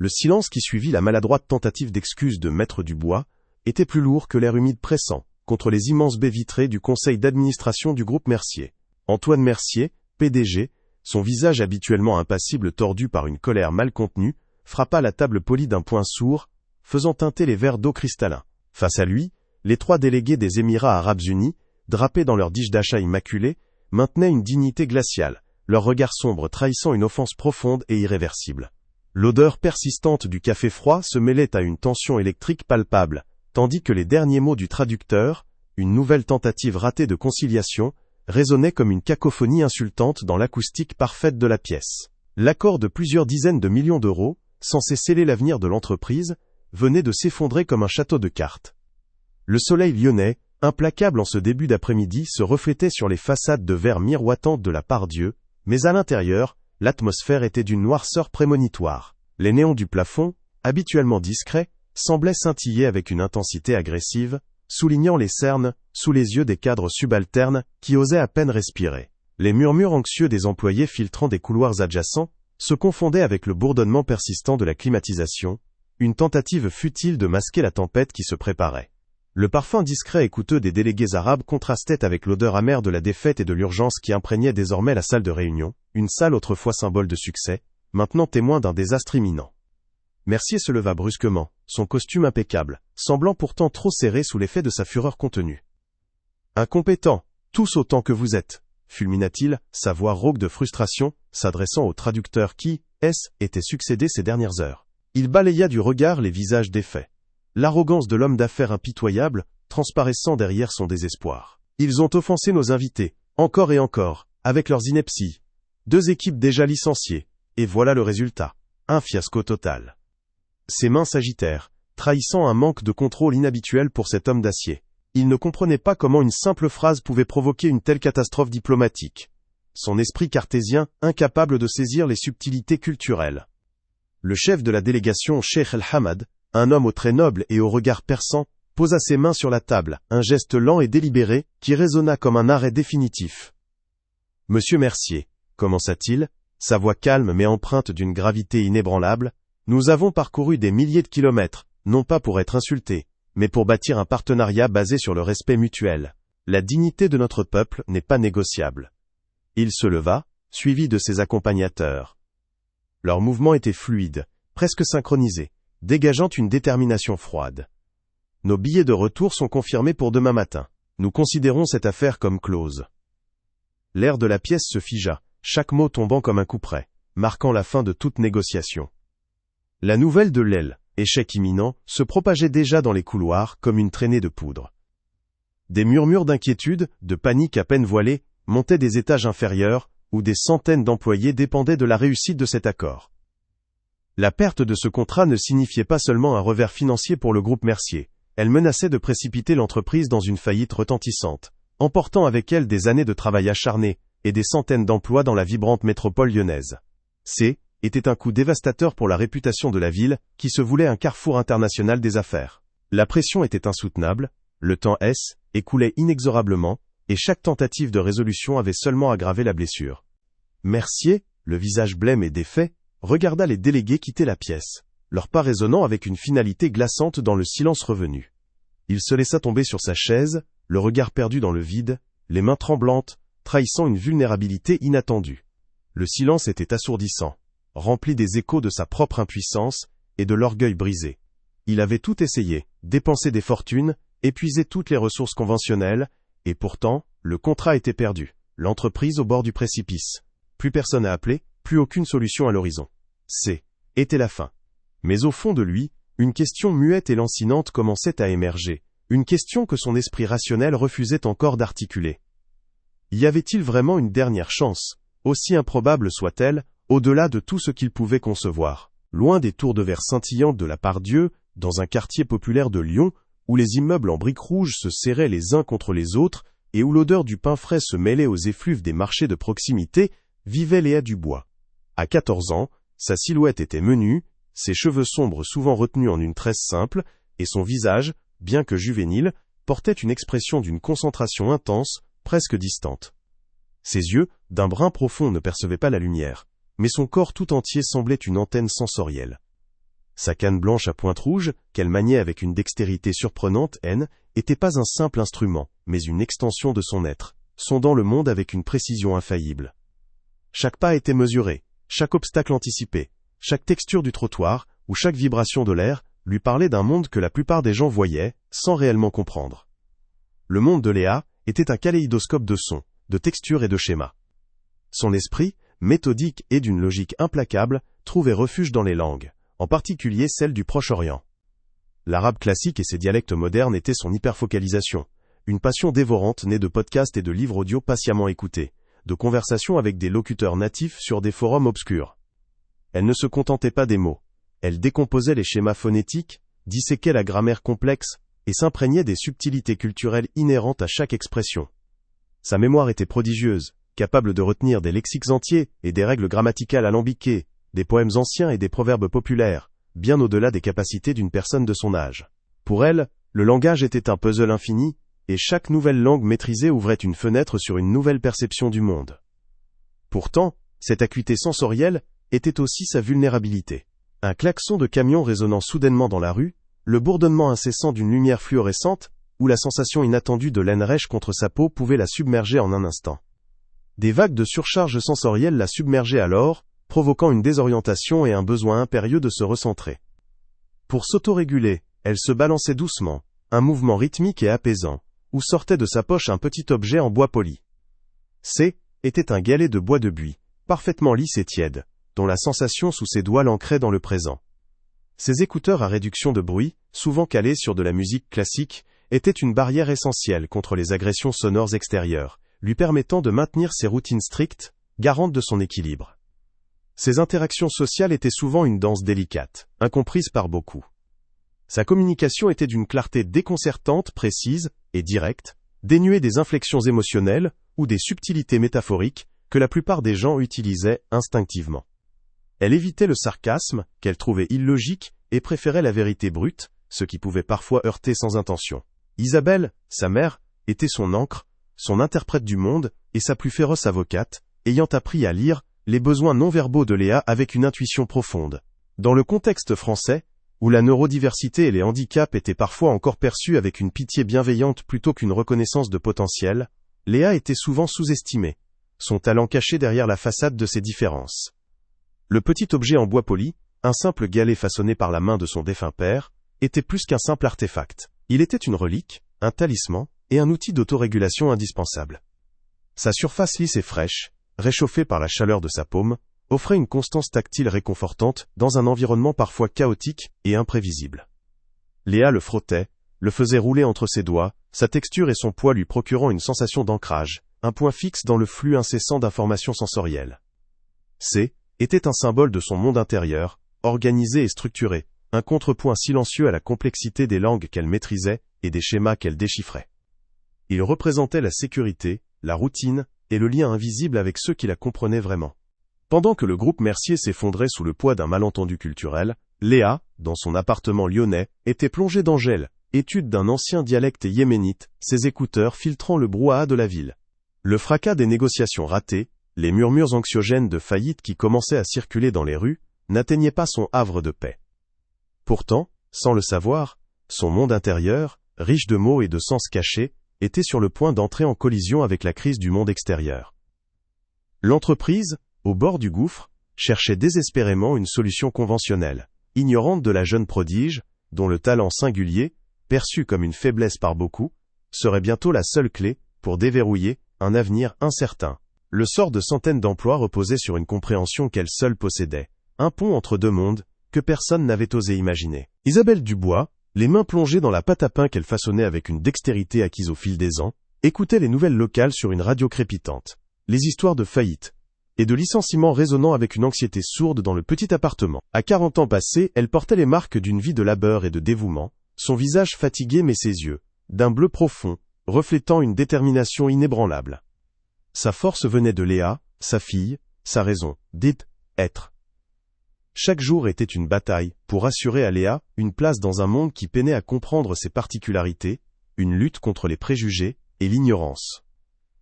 Le silence qui suivit la maladroite tentative d'excuse de Maître Dubois était plus lourd que l'air humide pressant contre les immenses baies vitrées du conseil d'administration du groupe Mercier. Antoine Mercier, PDG, son visage habituellement impassible tordu par une colère mal contenue, frappa la table polie d'un poing sourd, faisant teinter les verres d'eau cristallins. Face à lui, les 3 délégués des Émirats arabes unis, drapés dans leurs diges d'achat immaculées, maintenaient une dignité glaciale, leur regard sombre trahissant une offense profonde et irréversible. L'odeur persistante du café froid se mêlait à une tension électrique palpable, tandis que les derniers mots du traducteur, une nouvelle tentative ratée de conciliation, résonnaient comme une cacophonie insultante dans l'acoustique parfaite de la pièce. L'accord de plusieurs dizaines de millions d'euros, censé sceller l'avenir de l'entreprise, venait de s'effondrer comme un château de cartes. Le soleil lyonnais, implacable en ce début d'après-midi, se reflétait sur les façades de verre miroitantes de la Part-Dieu, mais à l'intérieur, l'atmosphère était d'une noirceur prémonitoire. Les néons du plafond, habituellement discrets, semblaient scintiller avec une intensité agressive, soulignant les cernes, sous les yeux des cadres subalternes, qui osaient à peine respirer. Les murmures anxieux des employés filtrant des couloirs adjacents, se confondaient avec le bourdonnement persistant de la climatisation, une tentative futile de masquer la tempête qui se préparait. Le parfum discret et coûteux des délégués arabes contrastait avec l'odeur amère de la défaite et de l'urgence qui imprégnait désormais la salle de réunion, une salle autrefois symbole de succès, maintenant témoin d'un désastre imminent. Mercier se leva brusquement, son costume impeccable, semblant pourtant trop serré sous l'effet de sa fureur contenue. « Incompétents, tous autant que vous êtes !» fulmina-t-il, sa voix rauque de frustration, s'adressant au traducteur qui, était succédé ces dernières heures. Il balaya du regard les visages défaits. L'arrogance de l'homme d'affaires impitoyable, transparaissant derrière son désespoir. Ils ont offensé nos invités, encore et encore, avec leurs inepties. 2 équipes déjà licenciées, et voilà le résultat. Un fiasco total. Ses mains s'agitèrent, trahissant un manque de contrôle inhabituel pour cet homme d'acier. Il ne comprenait pas comment une simple phrase pouvait provoquer une telle catastrophe diplomatique. Son esprit cartésien, incapable de saisir les subtilités culturelles. Le chef de la délégation, Cheikh El-Hamad, un homme au trait noble et au regard perçant, posa ses mains sur la table, un geste lent et délibéré, qui résonna comme un arrêt définitif. « Monsieur Mercier, commença-t-il, sa voix calme mais empreinte d'une gravité inébranlable, nous avons parcouru des milliers de kilomètres, non pas pour être insultés, mais pour bâtir un partenariat basé sur le respect mutuel. La dignité de notre peuple n'est pas négociable. » Il se leva, suivi de ses accompagnateurs. Leurs mouvements étaient fluides, presque synchronisés, dégageant une détermination froide. « Nos billets de retour sont confirmés pour demain matin. Nous considérons cette affaire comme close. » L'air de la pièce se figea, chaque mot tombant comme un couperet, marquant la fin de toute négociation. La nouvelle de l'aile, échec imminent, se propageait déjà dans les couloirs comme une traînée de poudre. Des murmures d'inquiétude, de panique à peine voilée, montaient des étages inférieurs, où des centaines d'employés dépendaient de la réussite de cet accord. La perte de ce contrat ne signifiait pas seulement un revers financier pour le groupe Mercier, elle menaçait de précipiter l'entreprise dans une faillite retentissante, emportant avec elle des années de travail acharné, et des centaines d'emplois dans la vibrante métropole lyonnaise. Était un coup dévastateur pour la réputation de la ville, qui se voulait un carrefour international des affaires. La pression était insoutenable, le temps écoulait inexorablement, et chaque tentative de résolution avait seulement aggravé la blessure. Mercier, le visage blême et défait, regarda les délégués quitter la pièce, leur pas résonnant avec une finalité glaçante dans le silence revenu. Il se laissa tomber sur sa chaise, le regard perdu dans le vide, les mains tremblantes, trahissant une vulnérabilité inattendue. Le silence était assourdissant, rempli des échos de sa propre impuissance et de l'orgueil brisé. Il avait tout essayé, dépensé des fortunes, épuisé toutes les ressources conventionnelles, et pourtant, le contrat était perdu, l'entreprise au bord du précipice. Plus personne à appeler, plus aucune solution à l'horizon. Était la fin. Mais au fond de lui, une question muette et lancinante commençait à émerger, une question que son esprit rationnel refusait encore d'articuler. Y avait-il vraiment une dernière chance, aussi improbable soit-elle, au-delà de tout ce qu'il pouvait concevoir, loin des tours de verre scintillantes de la Part-Dieu, dans un quartier populaire de Lyon, où les immeubles en briques rouges se serraient les uns contre les autres, et où l'odeur du pain frais se mêlait aux effluves des marchés de proximité, vivait Léa Dubois. À 14 ans, sa silhouette était menue, ses cheveux sombres souvent retenus en une tresse simple, et son visage, bien que juvénile, portait une expression d'une concentration intense, presque distante. Ses yeux, d'un brun profond, ne percevaient pas la lumière, mais son corps tout entier semblait une antenne sensorielle. Sa canne blanche à pointe rouge, qu'elle maniait avec une dextérité surprenante, n'était pas un simple instrument, mais une extension de son être, sondant le monde avec une précision infaillible. Chaque pas était mesuré, chaque obstacle anticipé, chaque texture du trottoir, ou chaque vibration de l'air, lui parlait d'un monde que la plupart des gens voyaient, sans réellement comprendre. Le monde de Léa était un kaléidoscope de sons, de textures et de schémas. Son esprit, méthodique et d'une logique implacable, trouvait refuge dans les langues, en particulier celle du Proche-Orient. L'arabe classique et ses dialectes modernes étaient son hyperfocalisation, une passion dévorante née de podcasts et de livres audio patiemment écoutés, de conversations avec des locuteurs natifs sur des forums obscurs. Elle ne se contentait pas des mots. Elle décomposait les schémas phonétiques, disséquait la grammaire complexe, et s'imprégnait des subtilités culturelles inhérentes à chaque expression. Sa mémoire était prodigieuse, capable de retenir des lexiques entiers et des règles grammaticales alambiquées, des poèmes anciens et des proverbes populaires, bien au-delà des capacités d'une personne de son âge. Pour elle, le langage était un puzzle infini, et chaque nouvelle langue maîtrisée ouvrait une fenêtre sur une nouvelle perception du monde. Pourtant, cette acuité sensorielle était aussi sa vulnérabilité. Un klaxon de camion résonnant soudainement dans la rue, le bourdonnement incessant d'une lumière fluorescente, ou la sensation inattendue de laine rêche contre sa peau pouvait la submerger en un instant. Des vagues de surcharge sensorielle la submergeaient alors, provoquant une désorientation et un besoin impérieux de se recentrer. Pour s'autoréguler, elle se balançait doucement, un mouvement rythmique et apaisant, où sortait de sa poche un petit objet en bois poli. Était un galet de bois de buis, parfaitement lisse et tiède, dont la sensation sous ses doigts l'ancrait dans le présent. Ses écouteurs à réduction de bruit, souvent calés sur de la musique classique, étaient une barrière essentielle contre les agressions sonores extérieures, lui permettant de maintenir ses routines strictes, garantes de son équilibre. Ses interactions sociales étaient souvent une danse délicate, incomprise par beaucoup. Sa communication était d'une clarté déconcertante, précise et directe, dénuée des inflexions émotionnelles ou des subtilités métaphoriques que la plupart des gens utilisaient instinctivement. Elle évitait le sarcasme, qu'elle trouvait illogique, et préférait la vérité brute, ce qui pouvait parfois heurter sans intention. Isabelle, sa mère, était son ancre, son interprète du monde, et sa plus féroce avocate, ayant appris à lire les besoins non-verbaux de Léa avec une intuition profonde. Dans le contexte français, où la neurodiversité et les handicaps étaient parfois encore perçus avec une pitié bienveillante plutôt qu'une reconnaissance de potentiel, Léa était souvent sous-estimée, son talent caché derrière la façade de ses différences. Le petit objet en bois poli, un simple galet façonné par la main de son défunt père, était plus qu'un simple artefact. Il était une relique, un talisman, et un outil d'autorégulation indispensable. Sa surface lisse et fraîche, réchauffée par la chaleur de sa paume, offrait une constance tactile réconfortante dans un environnement parfois chaotique et imprévisible. Léa le frottait, le faisait rouler entre ses doigts, sa texture et son poids lui procurant une sensation d'ancrage, un point fixe dans le flux incessant d'informations sensorielles. Était un symbole de son monde intérieur, organisé et structuré, un contrepoint silencieux à la complexité des langues qu'elle maîtrisait et des schémas qu'elle déchiffrait. Il représentait la sécurité, la routine et le lien invisible avec ceux qui la comprenaient vraiment. Pendant que le groupe Mercier s'effondrait sous le poids d'un malentendu culturel, Léa, dans son appartement lyonnais, était plongée dans Gel, étude d'un ancien dialecte yéménite, ses écouteurs filtrant le brouhaha de la ville. Le fracas des négociations ratées, les murmures anxiogènes de faillite qui commençaient à circuler dans les rues, n'atteignaient pas son havre de paix. Pourtant, sans le savoir, son monde intérieur, riche de mots et de sens cachés, était sur le point d'entrer en collision avec la crise du monde extérieur. L'entreprise, au bord du gouffre, cherchait désespérément une solution conventionnelle, ignorante de la jeune prodige, dont le talent singulier, perçu comme une faiblesse par beaucoup, serait bientôt la seule clé pour déverrouiller un avenir incertain. Le sort de centaines d'emplois reposait sur une compréhension qu'elle seule possédait, un pont entre deux mondes que personne n'avait osé imaginer. Isabelle Dubois, les mains plongées dans la pâte à pain qu'elle façonnait avec une dextérité acquise au fil des ans, écoutait les nouvelles locales sur une radio crépitante, les histoires de faillite et de licenciements résonnant avec une anxiété sourde dans le petit appartement. À 40 ans passés, elle portait les marques d'une vie de labeur et de dévouement, son visage fatigué mais ses yeux, d'un bleu profond, reflétant une détermination inébranlable. Sa force venait de Léa, sa fille, sa raison d'être. Chaque jour était une bataille pour assurer à Léa une place dans un monde qui peinait à comprendre ses particularités, une lutte contre les préjugés et l'ignorance.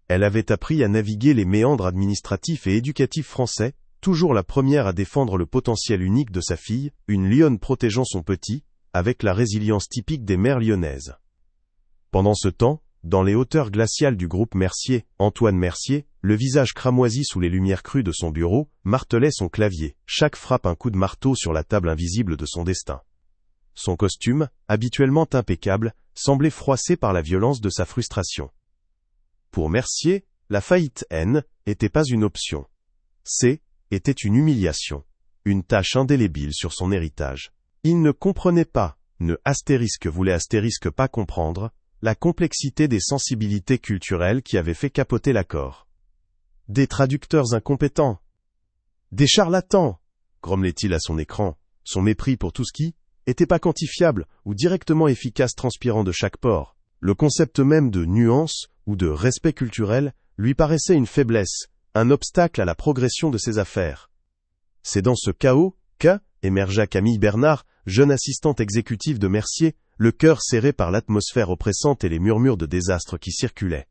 Elle avait appris à naviguer les méandres administratifs et éducatifs français, toujours la première à défendre le potentiel unique de sa fille, une lionne protégeant son petit, avec la résilience typique des mères lyonnaises. Pendant ce temps, dans les hauteurs glaciales du groupe Mercier, Antoine Mercier, le visage cramoisi sous les lumières crues de son bureau, martelait son clavier, chaque frappe un coup de marteau sur la table invisible de son destin. Son costume, habituellement impeccable, semblait froissé par la violence de sa frustration. Pour Mercier, la faillite N n'était pas une option. C était une humiliation, une tache indélébile sur son héritage. Il ne comprenait pas, voulait pas comprendre, la complexité des sensibilités culturelles qui avaient fait capoter l'accord. Des traducteurs incompétents. Des charlatans, grommelait-il à son écran, son mépris pour tout ce qui était pas quantifiable ou directement efficace transpirant de chaque pore. Le concept même de nuance ou de respect culturel lui paraissait une faiblesse, un obstacle à la progression de ses affaires. C'est dans ce chaos qu'émergea Camille Bernard, jeune assistante exécutive de Mercier, le cœur serré par l'atmosphère oppressante et les murmures de désastre qui circulaient.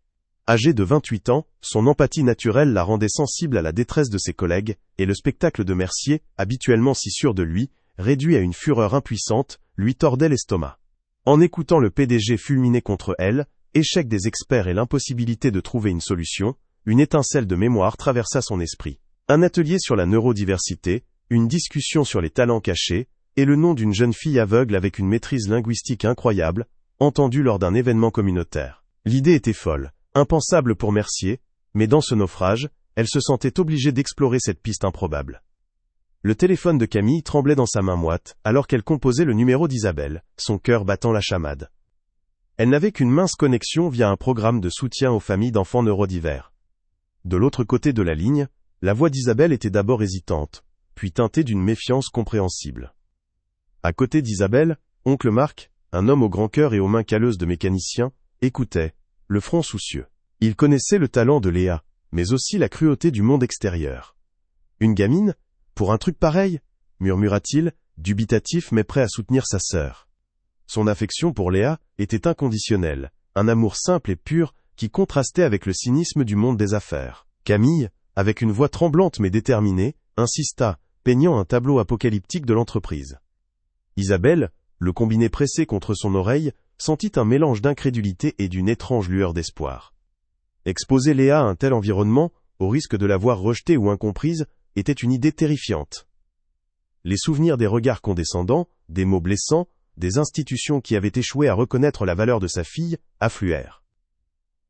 Âgée de 28 ans, son empathie naturelle la rendait sensible à la détresse de ses collègues, et le spectacle de Mercier, habituellement si sûr de lui, réduit à une fureur impuissante, lui tordait l'estomac. En écoutant le PDG fulminer contre elle, échec des experts et l'impossibilité de trouver une solution, une étincelle de mémoire traversa son esprit. Un atelier sur la neurodiversité, une discussion sur les talents cachés, et le nom d'une jeune fille aveugle avec une maîtrise linguistique incroyable, entendue lors d'un événement communautaire. L'idée était folle, impensable pour Mercier, mais dans ce naufrage, elle se sentait obligée d'explorer cette piste improbable. Le téléphone de Camille tremblait dans sa main moite, alors qu'elle composait le numéro d'Isabelle, son cœur battant la chamade. Elle n'avait qu'une mince connexion via un programme de soutien aux familles d'enfants neurodivers. De l'autre côté de la ligne, la voix d'Isabelle était d'abord hésitante, puis teintée d'une méfiance compréhensible. À côté d'Isabelle, oncle Marc, un homme au grand cœur et aux mains calleuses de mécanicien, écoutait, le front soucieux. Il connaissait le talent de Léa, mais aussi la cruauté du monde extérieur. Une gamine ? Pour un truc pareil ? Murmura-t-il, dubitatif mais prêt à soutenir sa sœur. Son affection pour Léa était inconditionnelle, un amour simple et pur qui contrastait avec le cynisme du monde des affaires. Camille, avec une voix tremblante mais déterminée, insista, peignant un tableau apocalyptique de l'entreprise. Isabelle, le combiné pressé contre son oreille, sentit un mélange d'incrédulité et d'une étrange lueur d'espoir. Exposer Léa à un tel environnement, au risque de la voir rejetée ou incomprise, était une idée terrifiante. Les souvenirs des regards condescendants, des mots blessants, des institutions qui avaient échoué à reconnaître la valeur de sa fille, affluèrent.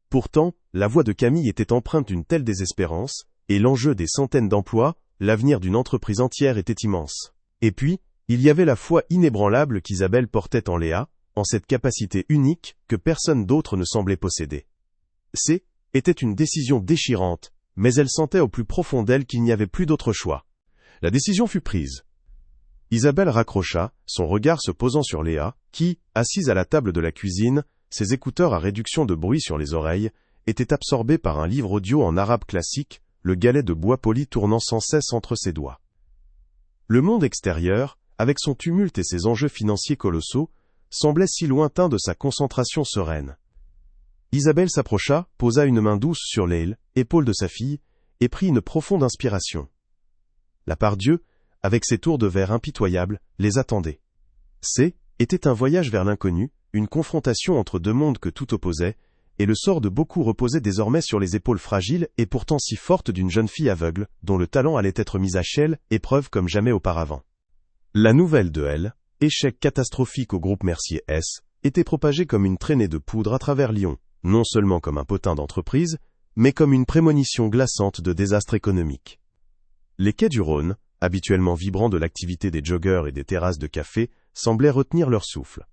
Pourtant, la voix de Camille était empreinte d'une telle désespérance, et l'enjeu des centaines d'emplois, l'avenir d'une entreprise entière était immense. Et puis, il y avait la foi inébranlable qu'Isabelle portait en Léa, en cette capacité unique que personne d'autre ne semblait posséder. Était une décision déchirante, mais elle sentait au plus profond d'elle qu'il n'y avait plus d'autre choix. La décision fut prise. Isabelle raccrocha, son regard se posant sur Léa, qui, assise à la table de la cuisine, ses écouteurs à réduction de bruit sur les oreilles, était absorbée par un livre audio en arabe classique, le galet de bois poli tournant sans cesse entre ses doigts. Le monde extérieur, avec son tumulte et ses enjeux financiers colossaux, semblait si lointain de sa concentration sereine. Isabelle s'approcha, posa une main douce sur l'épaule de sa fille, et prit une profonde inspiration. La Pardieu, avec ses tours de verre impitoyables, les attendait. Était un voyage vers l'inconnu, une confrontation entre deux mondes que tout opposait, et le sort de beaucoup reposait désormais sur les épaules fragiles et pourtant si fortes d'une jeune fille aveugle, dont le talent allait être mis à chelle, épreuve comme jamais auparavant. La nouvelle de elle, échec catastrophique au groupe Mercier S, était propagée comme une traînée de poudre à travers Lyon, non seulement comme un potin d'entreprise, mais comme une prémonition glaçante de désastre économique. Les quais du Rhône, habituellement vibrants de l'activité des joggeurs et des terrasses de café, semblaient retenir leur souffle.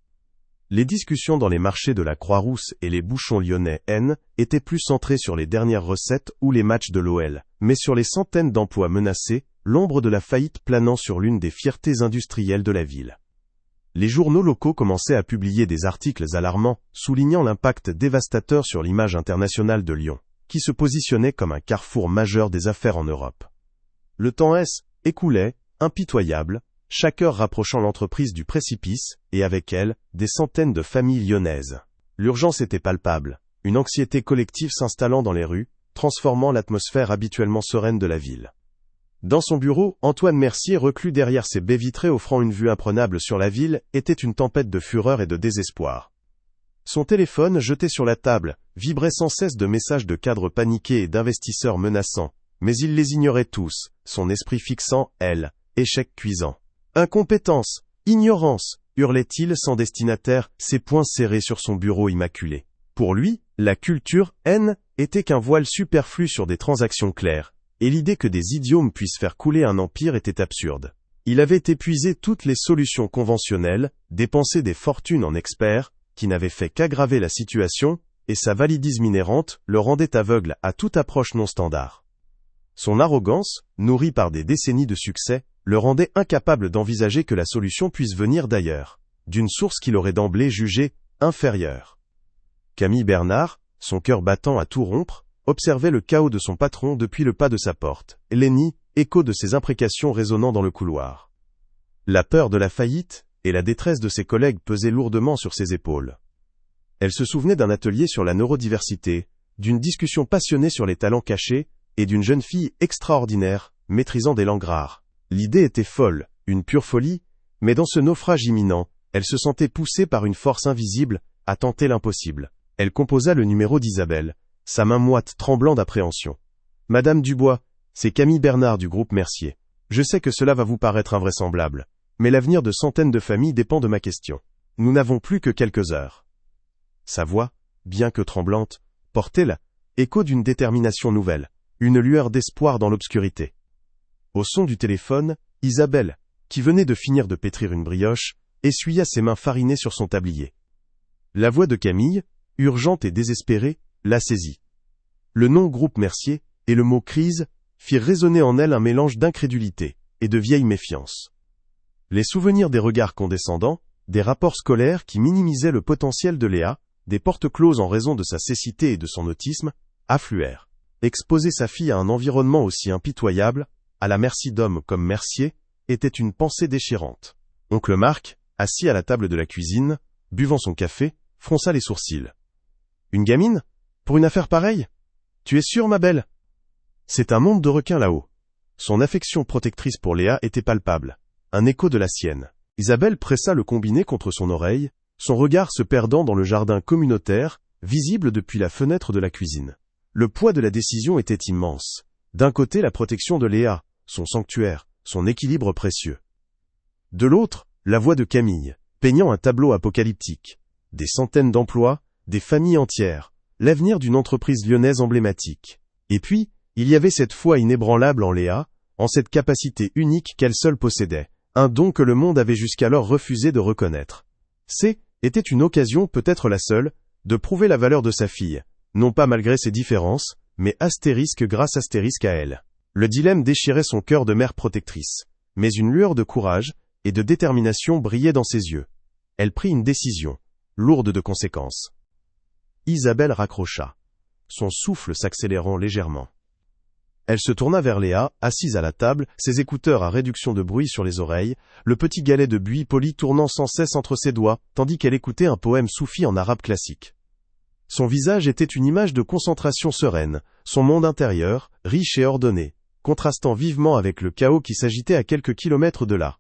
Les discussions dans les marchés de la Croix-Rousse et les bouchons lyonnais N étaient plus centrées sur les dernières recettes ou les matchs de l'OL, mais sur les centaines d'emplois menacés, l'ombre de la faillite planant sur l'une des fiertés industrielles de la ville. Les journaux locaux commençaient à publier des articles alarmants, soulignant l'impact dévastateur sur l'image internationale de Lyon, qui se positionnait comme un carrefour majeur des affaires en Europe. Le temps écoulait, impitoyable, chaque heure rapprochant l'entreprise du précipice, et avec elle, des centaines de familles lyonnaises. L'urgence était palpable, une anxiété collective s'installant dans les rues, transformant l'atmosphère habituellement sereine de la ville. Dans son bureau, Antoine Mercier, reclus derrière ses baies vitrées offrant une vue imprenable sur la ville, était une tempête de fureur et de désespoir. Son téléphone, jeté sur la table, vibrait sans cesse de messages de cadres paniqués et d'investisseurs menaçants, mais il les ignorait tous, son esprit fixant, échec cuisant. Incompétence, ignorance, hurlait-il sans destinataire, ses poings serrés sur son bureau immaculé. Pour lui, la culture, était qu'un voile superflu sur des transactions claires, et l'idée que des idiomes puissent faire couler un empire était absurde. Il avait épuisé toutes les solutions conventionnelles, dépensé des fortunes en experts, qui n'avaient fait qu'aggraver la situation, et sa validisme inhérente le rendait aveugle à toute approche non standard. Son arrogance, nourrie par des décennies de succès, le rendait incapable d'envisager que la solution puisse venir d'ailleurs, d'une source qu'il aurait d'emblée jugée inférieure. Camille Bernard, son cœur battant à tout rompre, observait le chaos de son patron depuis le pas de sa porte, Lenny, écho de ses imprécations résonnant dans le couloir. La peur de la faillite et la détresse de ses collègues pesaient lourdement sur ses épaules. Elle se souvenait d'un atelier sur la neurodiversité, d'une discussion passionnée sur les talents cachés, et d'une jeune fille extraordinaire, maîtrisant des langues rares. L'idée était folle, une pure folie, mais dans ce naufrage imminent, elle se sentait poussée par une force invisible à tenter l'impossible. Elle composa le numéro d'Isabelle, sa main moite tremblant d'appréhension. « Madame Dubois, c'est Camille Bernard du groupe Mercier. Je sais que cela va vous paraître invraisemblable, mais l'avenir de centaines de familles dépend de ma question. Nous n'avons plus que quelques heures. » Sa voix, bien que tremblante, portait l'écho d'une détermination nouvelle, une lueur d'espoir dans l'obscurité. Au son du téléphone, Isabelle, qui venait de finir de pétrir une brioche, essuya ses mains farinées sur son tablier. La voix de Camille, urgente et désespérée, la saisit. Le nom groupe Mercier et le mot crise firent résonner en elle un mélange d'incrédulité et de vieille méfiance. Les souvenirs des regards condescendants, des rapports scolaires qui minimisaient le potentiel de Léa, des portes closes en raison de sa cécité et de son autisme, affluèrent. Exposer sa fille à un environnement aussi impitoyable, à la merci d'hommes comme Mercier, était une pensée déchirante. Oncle Marc, assis à la table de la cuisine, buvant son café, fronça les sourcils. « Une gamine ? Pour une affaire pareille ? Tu es sûre, ma belle ? » C'est un monde de requins là-haut. Son affection protectrice pour Léa était palpable, un écho de la sienne. Isabelle pressa le combiné contre son oreille, son regard se perdant dans le jardin communautaire, visible depuis la fenêtre de la cuisine. Le poids de la décision était immense. D'un côté, la protection de Léa, son sanctuaire, son équilibre précieux. De l'autre, la voix de Camille, peignant un tableau apocalyptique. Des centaines d'emplois, des familles entières, l'avenir d'une entreprise lyonnaise emblématique. Et puis, il y avait cette foi inébranlable en Léa, en cette capacité unique qu'elle seule possédait, un don que le monde avait jusqu'alors refusé de reconnaître. Était une occasion, peut-être la seule, de prouver la valeur de sa fille, non pas malgré ses différences, mais astérisque grâce astérisque à elle. Le dilemme déchirait son cœur de mère protectrice, mais une lueur de courage et de détermination brillait dans ses yeux. Elle prit une décision, lourde de conséquences. Isabelle raccrocha, son souffle s'accélérant légèrement. Elle se tourna vers Léa, assise à la table, ses écouteurs à réduction de bruit sur les oreilles, le petit galet de buis poli tournant sans cesse entre ses doigts, tandis qu'elle écoutait un poème soufi en arabe classique. Son visage était une image de concentration sereine, son monde intérieur, riche et ordonné, contrastant vivement avec le chaos qui s'agitait à quelques kilomètres de là.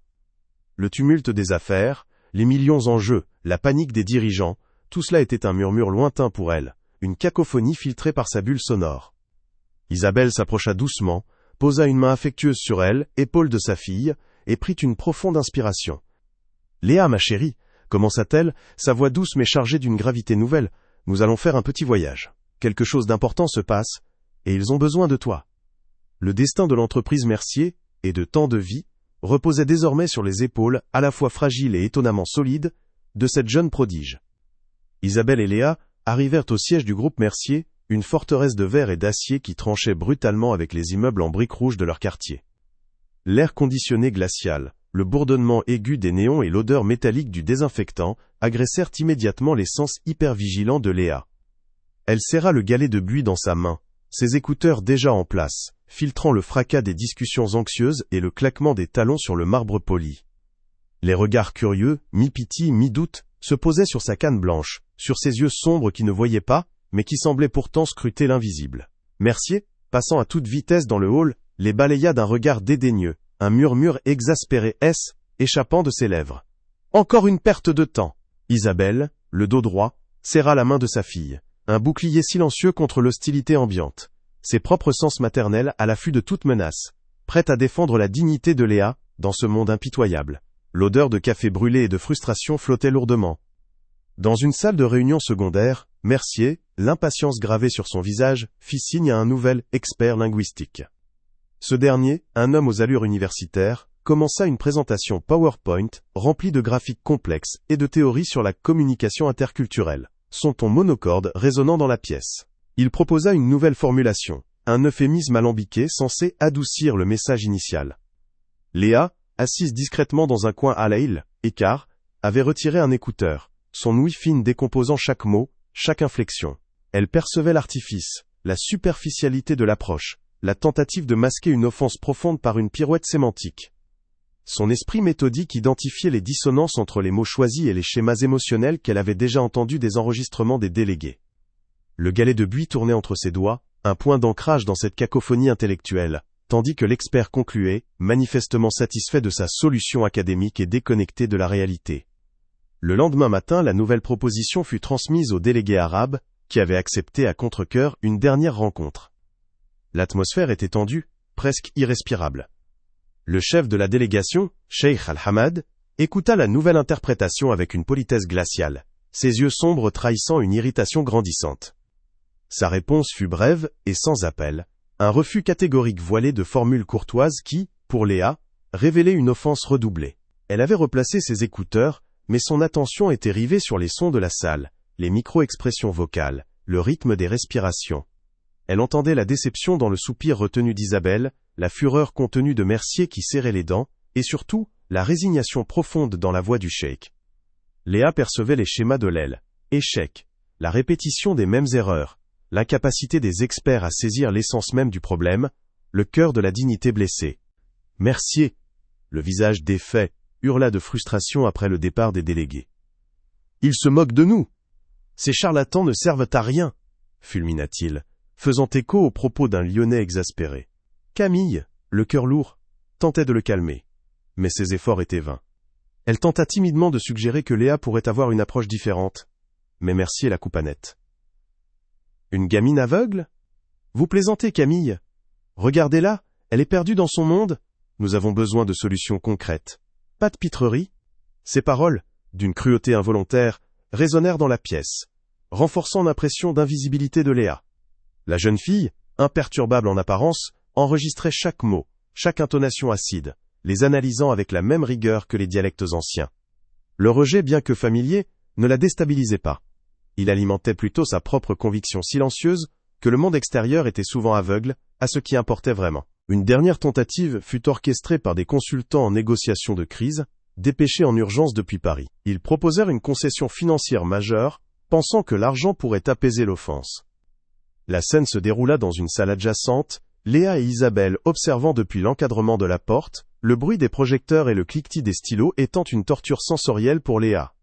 Le tumulte des affaires, les millions en jeu, la panique des dirigeants, tout cela était un murmure lointain pour elle, une cacophonie filtrée par sa bulle sonore. Isabelle s'approcha doucement, posa une main affectueuse sur elle, épaule de sa fille, et prit une profonde inspiration. « Léa, ma chérie, commença-t-elle, sa voix douce mais chargée d'une gravité nouvelle, nous allons faire un petit voyage. Quelque chose d'important se passe, et ils ont besoin de toi. » Le destin de l'entreprise Mercier, et de tant de vies, reposait désormais sur les épaules, à la fois fragiles et étonnamment solides, de cette jeune prodige. Isabelle et Léa arrivèrent au siège du groupe Mercier, une forteresse de verre et d'acier qui tranchait brutalement avec les immeubles en briques rouges de leur quartier. L'air conditionné glacial, le bourdonnement aigu des néons et l'odeur métallique du désinfectant agressèrent immédiatement les sens hypervigilants de Léa. Elle serra le galet de buis dans sa main, ses écouteurs déjà en place, filtrant le fracas des discussions anxieuses et le claquement des talons sur le marbre poli. Les regards curieux, mi-pitié, mi-doute, se posaient sur sa canne blanche, sur ses yeux sombres qui ne voyaient pas, mais qui semblaient pourtant scruter l'invisible. Mercier, passant à toute vitesse dans le hall, les balaya d'un regard dédaigneux, un murmure exaspéré échappant de ses lèvres. Encore une perte de temps. Isabelle, le dos droit, serra la main de sa fille, un bouclier silencieux contre l'hostilité ambiante. Ses propres sens maternels à l'affût de toute menace, prête à défendre la dignité de Léa, dans ce monde impitoyable. L'odeur de café brûlé et de frustration flottait lourdement. Dans une salle de réunion secondaire, Mercier, l'impatience gravée sur son visage, fit signe à un nouvel expert linguistique. Ce dernier, un homme aux allures universitaires, commença une présentation PowerPoint remplie de graphiques complexes et de théories sur la communication interculturelle, son ton monocorde résonnant dans la pièce. Il proposa une nouvelle formulation, un euphémisme alambiqué censé adoucir le message initial. Léa, assise discrètement dans un coin à l'aile, écart, avait retiré un écouteur, son ouïe fine décomposant chaque mot, chaque inflexion. Elle percevait l'artifice, la superficialité de l'approche, la tentative de masquer une offense profonde par une pirouette sémantique. Son esprit méthodique identifiait les dissonances entre les mots choisis et les schémas émotionnels qu'elle avait déjà entendus des enregistrements des délégués. Le galet de buis tournait entre ses doigts, un point d'ancrage dans cette cacophonie intellectuelle, tandis que l'expert concluait, manifestement satisfait de sa solution académique et déconnecté de la réalité. Le lendemain matin, la nouvelle proposition fut transmise au délégué arabe, qui avait accepté à contre-cœur une dernière rencontre. L'atmosphère était tendue, presque irrespirable. Le chef de la délégation, Cheikh Al-Hamad, écouta la nouvelle interprétation avec une politesse glaciale, ses yeux sombres trahissant une irritation grandissante. Sa réponse fut brève et sans appel, un refus catégorique voilé de formules courtoises qui, pour Léa, révélait une offense redoublée. Elle avait replacé ses écouteurs, mais son attention était rivée sur les sons de la salle, les micro-expressions vocales, le rythme des respirations. Elle entendait la déception dans le soupir retenu d'Isabelle, la fureur contenue de Mercier qui serrait les dents, et surtout, la résignation profonde dans la voix du cheikh. Léa percevait les schémas de l'aile, échec, la répétition des mêmes erreurs, l'incapacité des experts à saisir l'essence même du problème, le cœur de la dignité blessée. Mercier, le visage défait, hurla de frustration après le départ des délégués. Ils se moquent de nous. Ces charlatans ne servent à rien, fulmina-t-il, faisant écho aux propos d'un Lyonnais exaspéré. Camille, le cœur lourd, tentait de le calmer, mais ses efforts étaient vains. Elle tenta timidement de suggérer que Léa pourrait avoir une approche différente, mais Mercier la coupa net. Une gamine aveugle ? Vous plaisantez, Camille. Regardez-la, elle est perdue dans son monde. Nous avons besoin de solutions concrètes. Pas de pitrerie. Ces paroles, d'une cruauté involontaire, résonnèrent dans la pièce, renforçant l'impression d'invisibilité de Léa. La jeune fille, imperturbable en apparence, enregistrait chaque mot, chaque intonation acide, les analysant avec la même rigueur que les dialectes anciens. Le rejet, bien que familier, ne la déstabilisait pas. Il alimentait plutôt sa propre conviction silencieuse que le monde extérieur était souvent aveugle à ce qui importait vraiment. Une dernière tentative fut orchestrée par des consultants en négociation de crise, dépêchés en urgence depuis Paris. Ils proposèrent une concession financière majeure, pensant que l'argent pourrait apaiser l'offense. La scène se déroula dans une salle adjacente, Léa et Isabelle observant depuis l'encadrement de la porte, le bruit des projecteurs et le cliquetis des stylos étant une torture sensorielle pour Léa.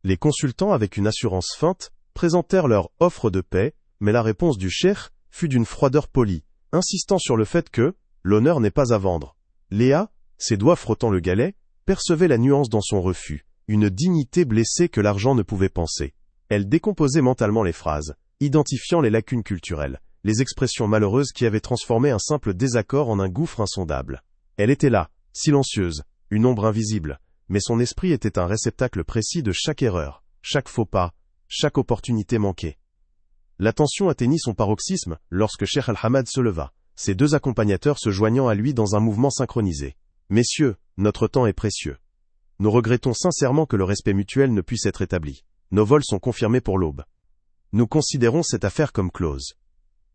Les consultants, avec une assurance feinte, présentèrent leur offre de paix, mais la réponse du cheikh fut d'une froideur polie, insistant sur le fait que l'honneur n'est pas à vendre. Léa, ses doigts frottant le galet, percevait la nuance dans son refus, une dignité blessée que l'argent ne pouvait panser. Elle décomposait mentalement les phrases, identifiant les lacunes culturelles, les expressions malheureuses qui avaient transformé un simple désaccord en un gouffre insondable. Elle était là, silencieuse, une ombre invisible, mais son esprit était un réceptacle précis de chaque erreur, chaque faux pas, chaque opportunité manquée. La tension atteignit son paroxysme lorsque Cheikh Al-Hamad se leva, ses deux accompagnateurs se joignant à lui dans un mouvement synchronisé. « Messieurs, notre temps est précieux. Nous regrettons sincèrement que le respect mutuel ne puisse être établi. Nos vols sont confirmés pour l'aube. Nous considérons cette affaire comme close. »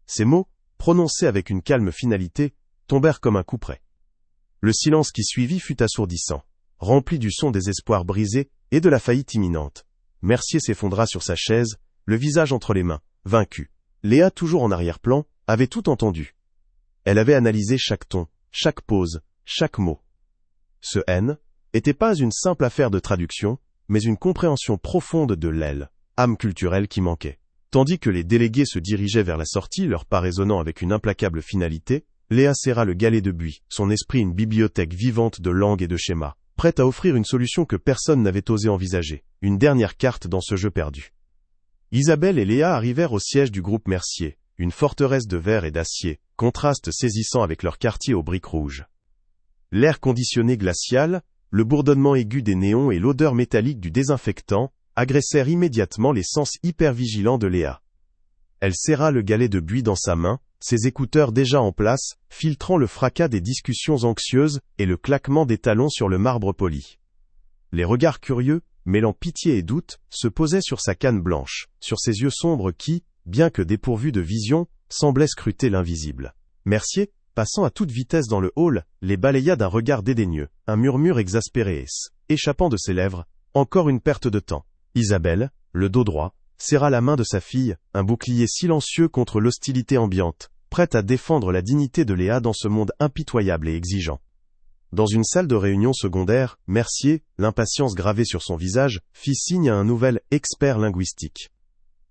Ces mots, prononcés avec une calme finalité, tombèrent comme un coup près. Le silence qui suivit fut assourdissant, rempli du son des espoirs brisés et de la faillite imminente. Mercier s'effondra sur sa chaise, le visage entre les mains, vaincu. Léa, toujours en arrière-plan, avait tout entendu. Elle avait analysé chaque ton, chaque pause, chaque mot. Ce N était pas une simple affaire de traduction, mais une compréhension profonde de l'aile, âme culturelle qui manquait. Tandis que les délégués se dirigeaient vers la sortie, leur pas résonnant avec une implacable finalité, Léa serra le galet de buis, son esprit une bibliothèque vivante de langues et de schémas, prête à offrir une solution que personne n'avait osé envisager, une dernière carte dans ce jeu perdu. Isabelle et Léa arrivèrent au siège du groupe Mercier, une forteresse de verre et d'acier, contraste saisissant avec leur quartier aux briques rouges. L'air conditionné glacial, le bourdonnement aigu des néons et l'odeur métallique du désinfectant agressèrent immédiatement les sens hyper-vigilants de Léa. Elle serra le galet de buis dans sa main, ses écouteurs déjà en place, filtrant le fracas des discussions anxieuses et le claquement des talons sur le marbre poli. Les regards curieux, mêlant pitié et doute, se posaient sur sa canne blanche, sur ses yeux sombres qui, bien que dépourvus de vision, semblaient scruter l'invisible. Mercier, passant à toute vitesse dans le hall, les balaya d'un regard dédaigneux, un murmure exaspéré échappant de ses lèvres, encore une perte de temps. Isabelle, le dos droit, serra la main de sa fille, un bouclier silencieux contre l'hostilité ambiante, prête à défendre la dignité de Léa dans ce monde impitoyable et exigeant. Dans une salle de réunion secondaire, Mercier, l'impatience gravée sur son visage, fit signe à un nouvel expert linguistique.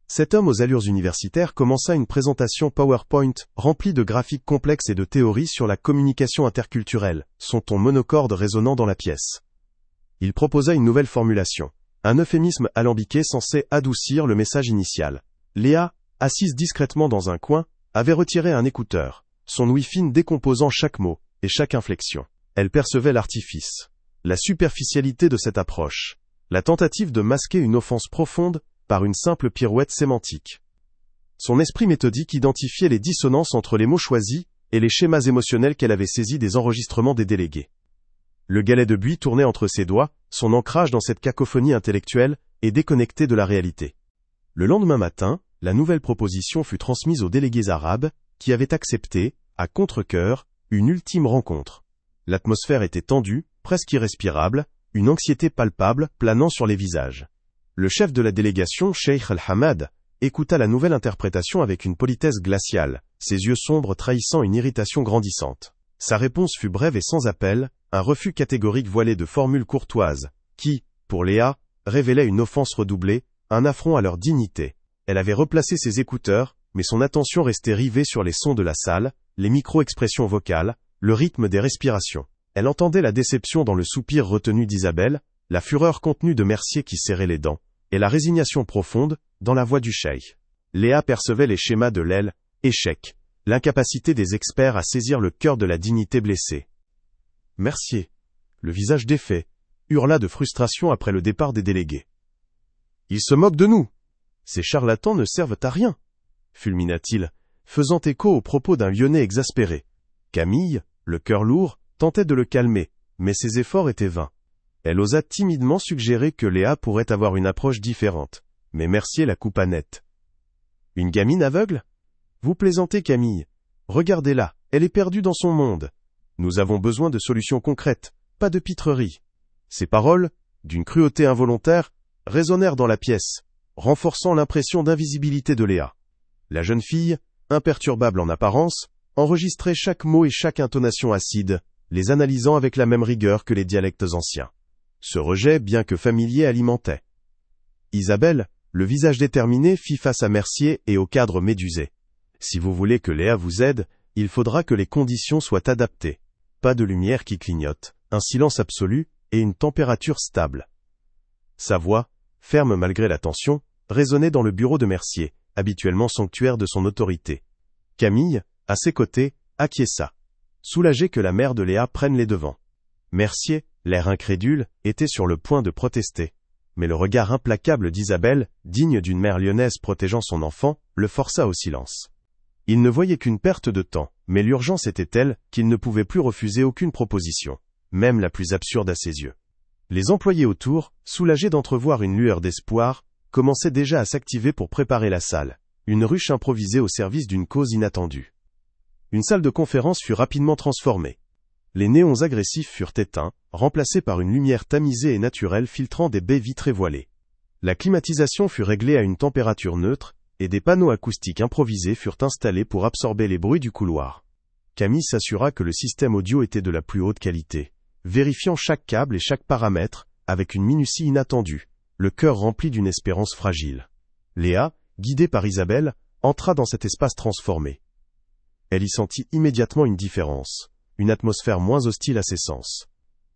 Cet homme aux allures universitaires commença une présentation PowerPoint, remplie de graphiques complexes et de théories sur la communication interculturelle, son ton monocorde résonnant dans la pièce. Il proposa une nouvelle formulation. Un euphémisme alambiqué censé adoucir le message initial. Léa, assise discrètement dans un coin, avait retiré un écouteur, son ouïe fine décomposant chaque mot et chaque inflexion. Elle percevait l'artifice, la superficialité de cette approche, la tentative de masquer une offense profonde par une simple pirouette sémantique. Son esprit méthodique identifiait les dissonances entre les mots choisis et les schémas émotionnels qu'elle avait saisis des enregistrements des délégués. Le galet de buis tournait entre ses doigts, son ancrage dans cette cacophonie intellectuelle est déconnecté de la réalité. Le lendemain matin, la nouvelle proposition fut transmise aux délégués arabes, qui avaient accepté, à contre-cœur, une ultime rencontre. L'atmosphère était tendue, presque irrespirable, une anxiété palpable planant sur les visages. Le chef de la délégation, Cheikh Al-Hamad, écouta la nouvelle interprétation avec une politesse glaciale, ses yeux sombres trahissant une irritation grandissante. Sa réponse fut brève et sans appel, un refus catégorique voilé de formules courtoises, qui, pour Léa, révélait une offense redoublée, un affront à leur dignité. Elle avait replacé ses écouteurs, mais son attention restait rivée sur les sons de la salle, les micro-expressions vocales, le rythme des respirations. Elle entendait la déception dans le soupir retenu d'Isabelle, la fureur contenue de Mercier qui serrait les dents, et la résignation profonde, dans la voix du cheikh. Léa percevait les schémas de l'aile, échec, l'incapacité des experts à saisir le cœur de la dignité blessée. Mercier, le visage défait, hurla de frustration après le départ des délégués. « Ils se moquent de nous. Ces charlatans ne servent à rien, » fulmina-t-il, faisant écho aux propos d'un Lyonnais exaspéré. Camille, le cœur lourd, tentait de le calmer, mais ses efforts étaient vains. Elle osa timidement suggérer que Léa pourrait avoir une approche différente, mais Mercier la coupa net. « Une gamine aveugle ? Vous plaisantez, Camille. Regardez-la, elle est perdue dans son monde. Nous avons besoin de solutions concrètes, pas de pitreries. » Ces paroles, d'une cruauté involontaire, résonnèrent dans la pièce, renforçant l'impression d'invisibilité de Léa. La jeune fille, imperturbable en apparence, enregistrait chaque mot et chaque intonation acide, les analysant avec la même rigueur que les dialectes anciens. Ce rejet, bien que familier, alimentait. Isabelle, le visage déterminé, fit face à Mercier et au cadre médusé. « Si vous voulez que Léa vous aide, il faudra que les conditions soient adaptées. Pas de lumière qui clignote, un silence absolu et une température stable. » Sa voix, ferme malgré la tension, résonnait dans le bureau de Mercier, habituellement sanctuaire de son autorité. Camille, à ses côtés, acquiesça, soulagée que la mère de Léa prenne les devants. Mercier, l'air incrédule, était sur le point de protester. Mais le regard implacable d'Isabelle, digne d'une mère lyonnaise protégeant son enfant, le força au silence. Il ne voyait qu'une perte de temps, mais l'urgence était telle qu'il ne pouvait plus refuser aucune proposition, même la plus absurde à ses yeux. Les employés autour, soulagés d'entrevoir une lueur d'espoir, commençaient déjà à s'activer pour préparer la salle, une ruche improvisée au service d'une cause inattendue. Une salle de conférence fut rapidement transformée. Les néons agressifs furent éteints, remplacés par une lumière tamisée et naturelle filtrant des baies vitrées voilées. La climatisation fut réglée à une température neutre, et des panneaux acoustiques improvisés furent installés pour absorber les bruits du couloir. Camille s'assura que le système audio était de la plus haute qualité, vérifiant chaque câble et chaque paramètre, avec une minutie inattendue, le cœur rempli d'une espérance fragile. Léa, guidée par Isabelle, entra dans cet espace transformé. Elle y sentit immédiatement une différence, une atmosphère moins hostile à ses sens.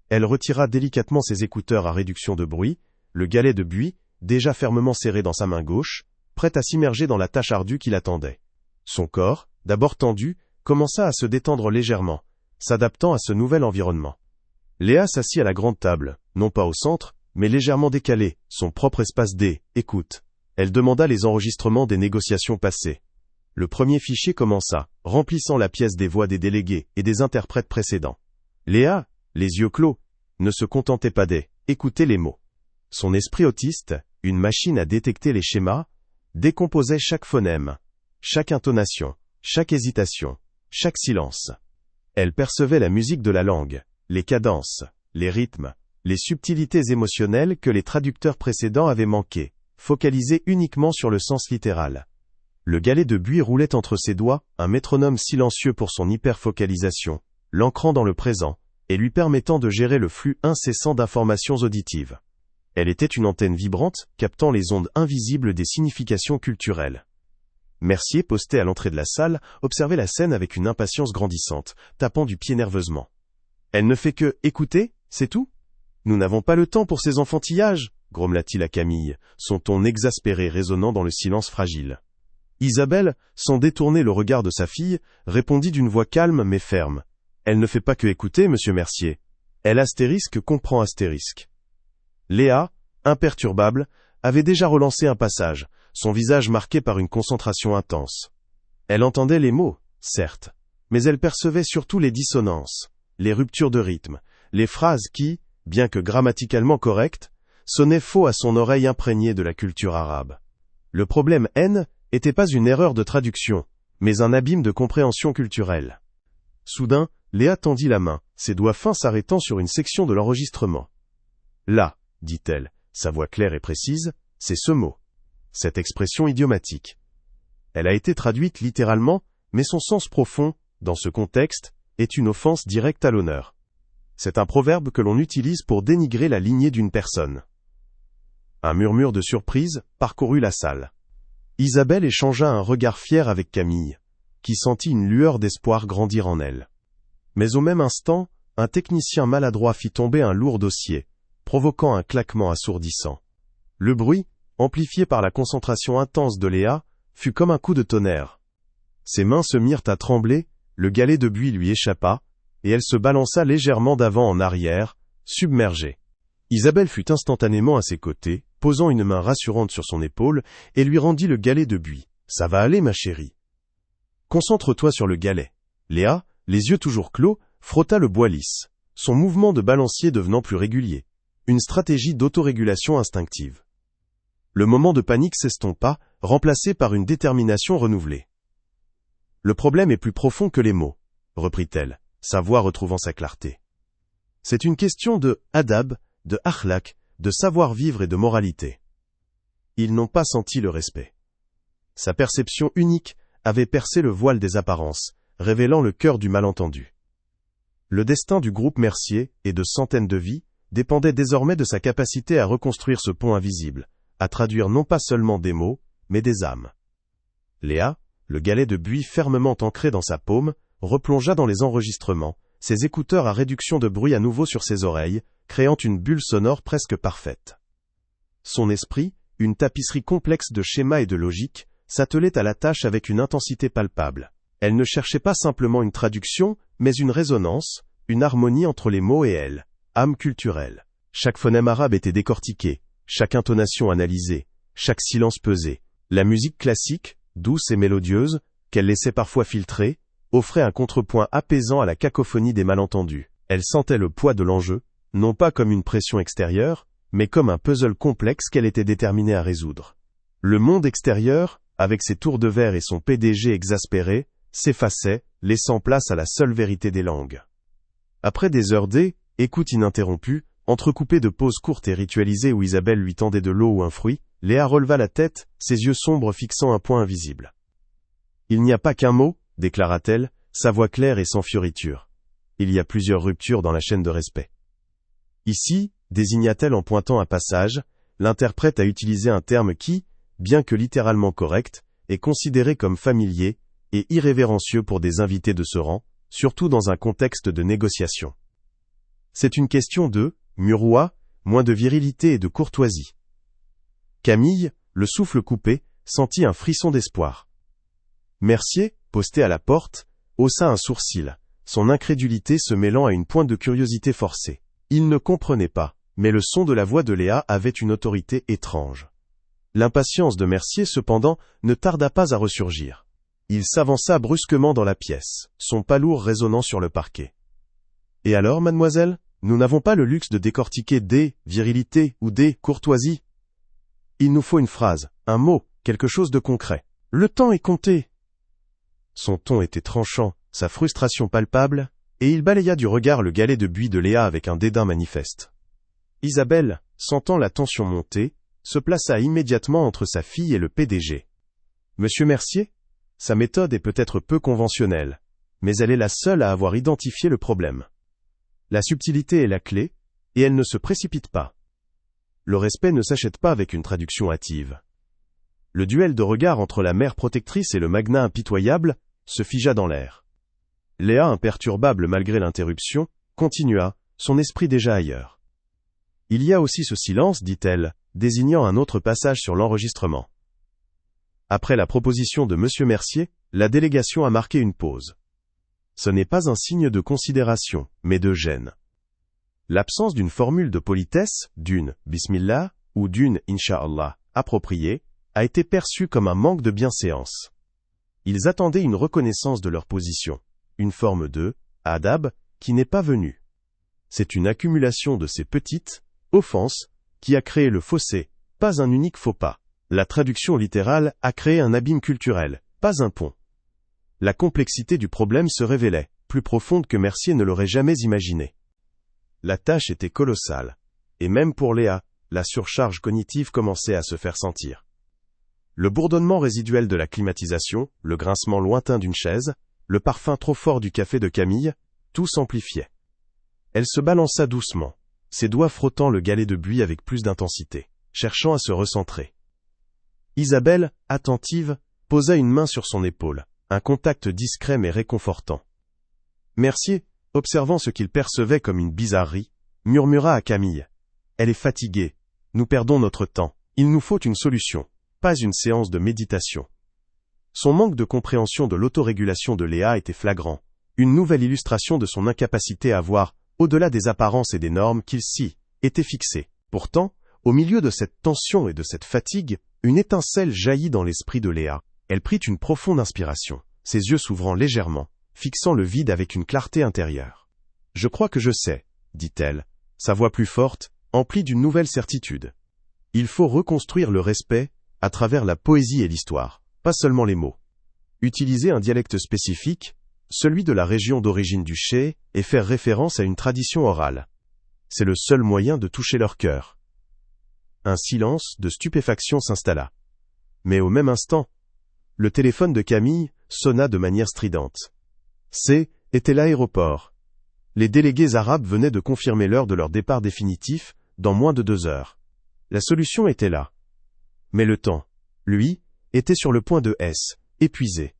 Elle retira délicatement ses écouteurs à réduction de bruit, le galet de buis, déjà fermement serré dans sa main gauche, prêt à s'immerger dans la tâche ardue qui l'attendait. Son corps, d'abord tendu, commença à se détendre légèrement, s'adaptant à ce nouvel environnement. Léa s'assit à la grande table, non pas au centre, mais légèrement décalée, son propre espace d'écoute. Elle demanda les enregistrements des négociations passées. Le premier fichier commença, remplissant la pièce des voix des délégués et des interprètes précédents. Léa, les yeux clos, ne se contentait pas d'écouter les mots. Son esprit autiste, une machine à détecter les schémas, décomposait chaque phonème, chaque intonation, chaque hésitation, chaque silence. Elle percevait la musique de la langue, les cadences, les rythmes, les subtilités émotionnelles que les traducteurs précédents avaient manquées, focalisées uniquement sur le sens littéral. Le galet de buis roulait entre ses doigts, un métronome silencieux pour son hyperfocalisation, l'ancrant dans le présent, et lui permettant de gérer le flux incessant d'informations auditives. Elle était une antenne vibrante, captant les ondes invisibles des significations culturelles. Mercier, posté à l'entrée de la salle, observait la scène avec une impatience grandissante, tapant du pied nerveusement. « Elle ne fait que écouter, c'est tout ? Nous n'avons pas le temps pour ces enfantillages !» grommela-t-il à Camille, son ton exaspéré résonnant dans le silence fragile. Isabelle, sans détourner le regard de sa fille, répondit d'une voix calme mais ferme. « Elle ne fait pas que écouter, monsieur Mercier. Elle astérisque comprend astérisque. » Léa, imperturbable, avait déjà relancé un passage, son visage marqué par une concentration intense. Elle entendait les mots, certes, mais elle percevait surtout les dissonances, les ruptures de rythme, les phrases qui, bien que grammaticalement correctes, sonnaient faux à son oreille imprégnée de la culture arabe. Le problème n'était pas une erreur de traduction, mais un abîme de compréhension culturelle. Soudain, Léa tendit la main, ses doigts fins s'arrêtant sur une section de l'enregistrement. « Là, dit-elle, sa voix claire et précise, c'est ce mot. Cette expression idiomatique. Elle a été traduite littéralement, mais son sens profond, dans ce contexte, est une offense directe à l'honneur. C'est un proverbe que l'on utilise pour dénigrer la lignée d'une personne. » Un murmure de surprise parcourut la salle. Isabelle échangea un regard fier avec Camille, qui sentit une lueur d'espoir grandir en elle. Mais au même instant, un technicien maladroit fit tomber un lourd dossier, provoquant un claquement assourdissant. Le bruit, amplifié par la concentration intense de Léa, fut comme un coup de tonnerre. Ses mains se mirent à trembler, le galet de buis lui échappa, et elle se balança légèrement d'avant en arrière, submergée. Isabelle fut instantanément à ses côtés, posant une main rassurante sur son épaule, et lui rendit le galet de buis. « Ça va aller, ma chérie. Concentre-toi sur le galet. » Léa, les yeux toujours clos, frotta le bois lisse, son mouvement de balancier devenant plus régulier. Une stratégie d'autorégulation instinctive. Le moment de panique s'estompa, remplacé par une détermination renouvelée. « Le problème est plus profond que les mots, » reprit-elle, sa voix retrouvant sa clarté. « C'est une question de adab, de akhlaq, de savoir-vivre et de moralité. » Ils n'ont pas senti le respect. Sa perception unique avait percé le voile des apparences, révélant le cœur du malentendu. Le destin du groupe Mercier, et de centaines de vies, dépendait désormais de sa capacité à reconstruire ce pont invisible, à traduire non pas seulement des mots, mais des âmes. Léa, le galet de buis fermement ancré dans sa paume, replongea dans les enregistrements, ses écouteurs à réduction de bruit à nouveau sur ses oreilles, créant une bulle sonore presque parfaite. Son esprit, une tapisserie complexe de schémas et de logique, s'attelait à la tâche avec une intensité palpable. Elle ne cherchait pas simplement une traduction, mais une résonance, une harmonie entre les mots et elle, âme culturelle. Chaque phonème arabe était décortiqué, chaque intonation analysée, chaque silence pesé. La musique classique, douce et mélodieuse, qu'elle laissait parfois filtrer, offrait un contrepoint apaisant à la cacophonie des malentendus. Elle sentait le poids de l'enjeu, non pas comme une pression extérieure, mais comme un puzzle complexe qu'elle était déterminée à résoudre. Le monde extérieur, avec ses tours de verre et son PDG exaspéré, s'effaçait, laissant place à la seule vérité des langues. Après des heures d'écoute ininterrompue, entrecoupée de pauses courtes et ritualisées où Isabelle lui tendait de l'eau ou un fruit, Léa releva la tête, ses yeux sombres fixant un point invisible. « Il n'y a pas qu'un mot, » déclara-t-elle, sa voix claire et sans fioriture. « Il y a plusieurs ruptures dans la chaîne de respect. » Ici, désigna-t-elle en pointant un passage, l'interprète a utilisé un terme qui, bien que littéralement correct, est considéré comme familier, et irrévérencieux pour des invités de ce rang, surtout dans un contexte de négociation. C'est une question de muroua, moins de virilité et de courtoisie. Camille, le souffle coupé, sentit un frisson d'espoir. Mercier, posté à la porte, haussa un sourcil, son incrédulité se mêlant à une pointe de curiosité forcée. Il ne comprenait pas, mais le son de la voix de Léa avait une autorité étrange. L'impatience de Mercier, cependant, ne tarda pas à ressurgir. Il s'avança brusquement dans la pièce, son pas lourd résonnant sur le parquet. « Et alors, mademoiselle, nous n'avons pas le luxe de décortiquer des virilités ou des courtoisies. Il nous faut une phrase, un mot, quelque chose de concret. Le temps est compté. » Son ton était tranchant, sa frustration palpable, et il balaya du regard le galet de buis de Léa avec un dédain manifeste. Isabelle, sentant la tension monter, se plaça immédiatement entre sa fille et le PDG. « Monsieur Mercier, sa méthode est peut-être peu conventionnelle, mais elle est la seule à avoir identifié le problème. La subtilité est la clé, et elle ne se précipite pas. Le respect ne s'achète pas avec une traduction hâtive. » Le duel de regard entre la mère protectrice et le magnat impitoyable se figea dans l'air. Léa, imperturbable malgré l'interruption, continua, son esprit déjà ailleurs. « Il y a aussi ce silence, dit-elle, désignant un autre passage sur l'enregistrement. Après la proposition de M. Mercier, la délégation a marqué une pause. Ce n'est pas un signe de considération, mais de gêne. L'absence d'une formule de politesse, d'une « Bismillah » ou d'une « Inch'Allah » appropriée, a été perçue comme un manque de bienséance. Ils attendaient une reconnaissance de leur position, une forme de « adab » qui n'est pas venue. C'est une accumulation de ces petites offenses qui a créé le fossé, pas un unique faux pas. La traduction littérale a créé un abîme culturel, pas un pont. La complexité du problème se révélait, plus profonde que Mercier ne l'aurait jamais imaginé. La tâche était colossale, et même pour Léa, la surcharge cognitive commençait à se faire sentir. Le bourdonnement résiduel de la climatisation, le grincement lointain d'une chaise, le parfum trop fort du café de Camille, tout s'amplifiait. Elle se balança doucement, ses doigts frottant le galet de buis avec plus d'intensité, cherchant à se recentrer. Isabelle, attentive, posa une main sur son épaule, un contact discret mais réconfortant. Mercier, observant ce qu'il percevait comme une bizarrerie, murmura à Camille. « Elle est fatiguée. Nous perdons notre temps. Il nous faut une solution, pas une séance de méditation. » Son manque de compréhension de l'autorégulation de Léa était flagrant, une nouvelle illustration de son incapacité à voir, au-delà des apparences et des normes qu'il s'y était fixé. Pourtant, au milieu de cette tension et de cette fatigue, une étincelle jaillit dans l'esprit de Léa. Elle prit une profonde inspiration, ses yeux s'ouvrant légèrement, fixant le vide avec une clarté intérieure. « Je crois que je sais, » dit-elle, sa voix plus forte, emplie d'une nouvelle certitude. « Il faut reconstruire le respect à travers la poésie et l'histoire, pas seulement les mots. Utiliser un dialecte spécifique, celui de la région d'origine du Chéé, et faire référence à une tradition orale. C'est le seul moyen de toucher leur cœur. » Un silence de stupéfaction s'installa. Mais au même instant, le téléphone de Camille sonna de manière stridente. Était l'aéroport. Les délégués arabes venaient de confirmer l'heure de leur départ définitif, dans moins de 2 heures. La solution était là. Mais le temps, lui, était sur le point de épuisé.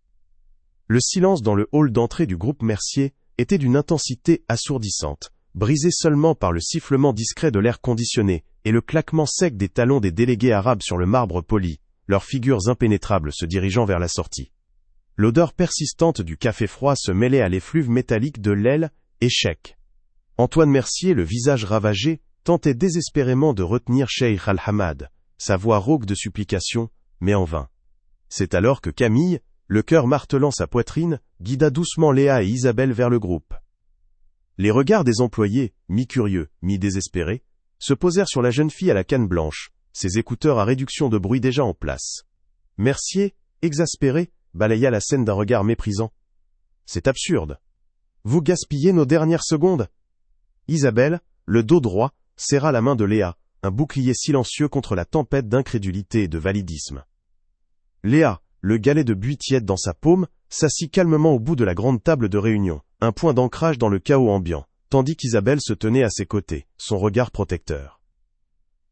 Le silence dans le hall d'entrée du groupe Mercier était d'une intensité assourdissante, brisé seulement par le sifflement discret de l'air conditionné et le claquement sec des talons des délégués arabes sur le marbre poli, leurs figures impénétrables se dirigeant vers la sortie. L'odeur persistante du café froid se mêlait à l'effluve métallique de l'aile échec. Antoine Mercier, le visage ravagé, tentait désespérément de retenir Cheikh Al-Hamad, sa voix rauque de supplication, mais en vain. C'est alors que Camille, le cœur martelant sa poitrine, guida doucement Léa et Isabelle vers le groupe. Les regards des employés, mi-curieux, mi-désespérés, se posèrent sur la jeune fille à la canne blanche, ses écouteurs à réduction de bruit déjà en place. Mercier, exaspéré, balaya la scène d'un regard méprisant. « C'est absurde. Vous gaspillez nos dernières secondes. » Isabelle, le dos droit, serra la main de Léa, un bouclier silencieux contre la tempête d'incrédulité et de validisme. Léa, le galet de buis tiède dans sa paume, s'assit calmement au bout de la grande table de réunion, un point d'ancrage dans le chaos ambiant, tandis qu'Isabelle se tenait à ses côtés, son regard protecteur.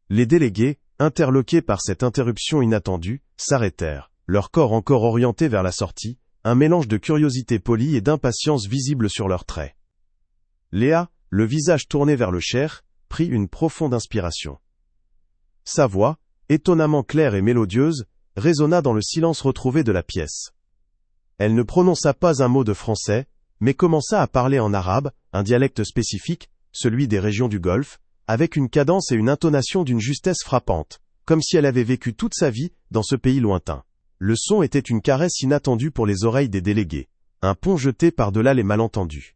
Les délégués, interloqués par cette interruption inattendue, s'arrêtèrent, leur corps encore orienté vers la sortie, un mélange de curiosité polie et d'impatience visible sur leurs traits. Léa, le visage tourné vers le cheikh, prit une profonde inspiration. Sa voix, étonnamment claire et mélodieuse, résonna dans le silence retrouvé de la pièce. Elle ne prononça pas un mot de français, mais commença à parler en arabe, un dialecte spécifique, celui des régions du Golfe, avec une cadence et une intonation d'une justesse frappante, comme si elle avait vécu toute sa vie dans ce pays lointain. Le son était une caresse inattendue pour les oreilles des délégués, un pont jeté par-delà les malentendus.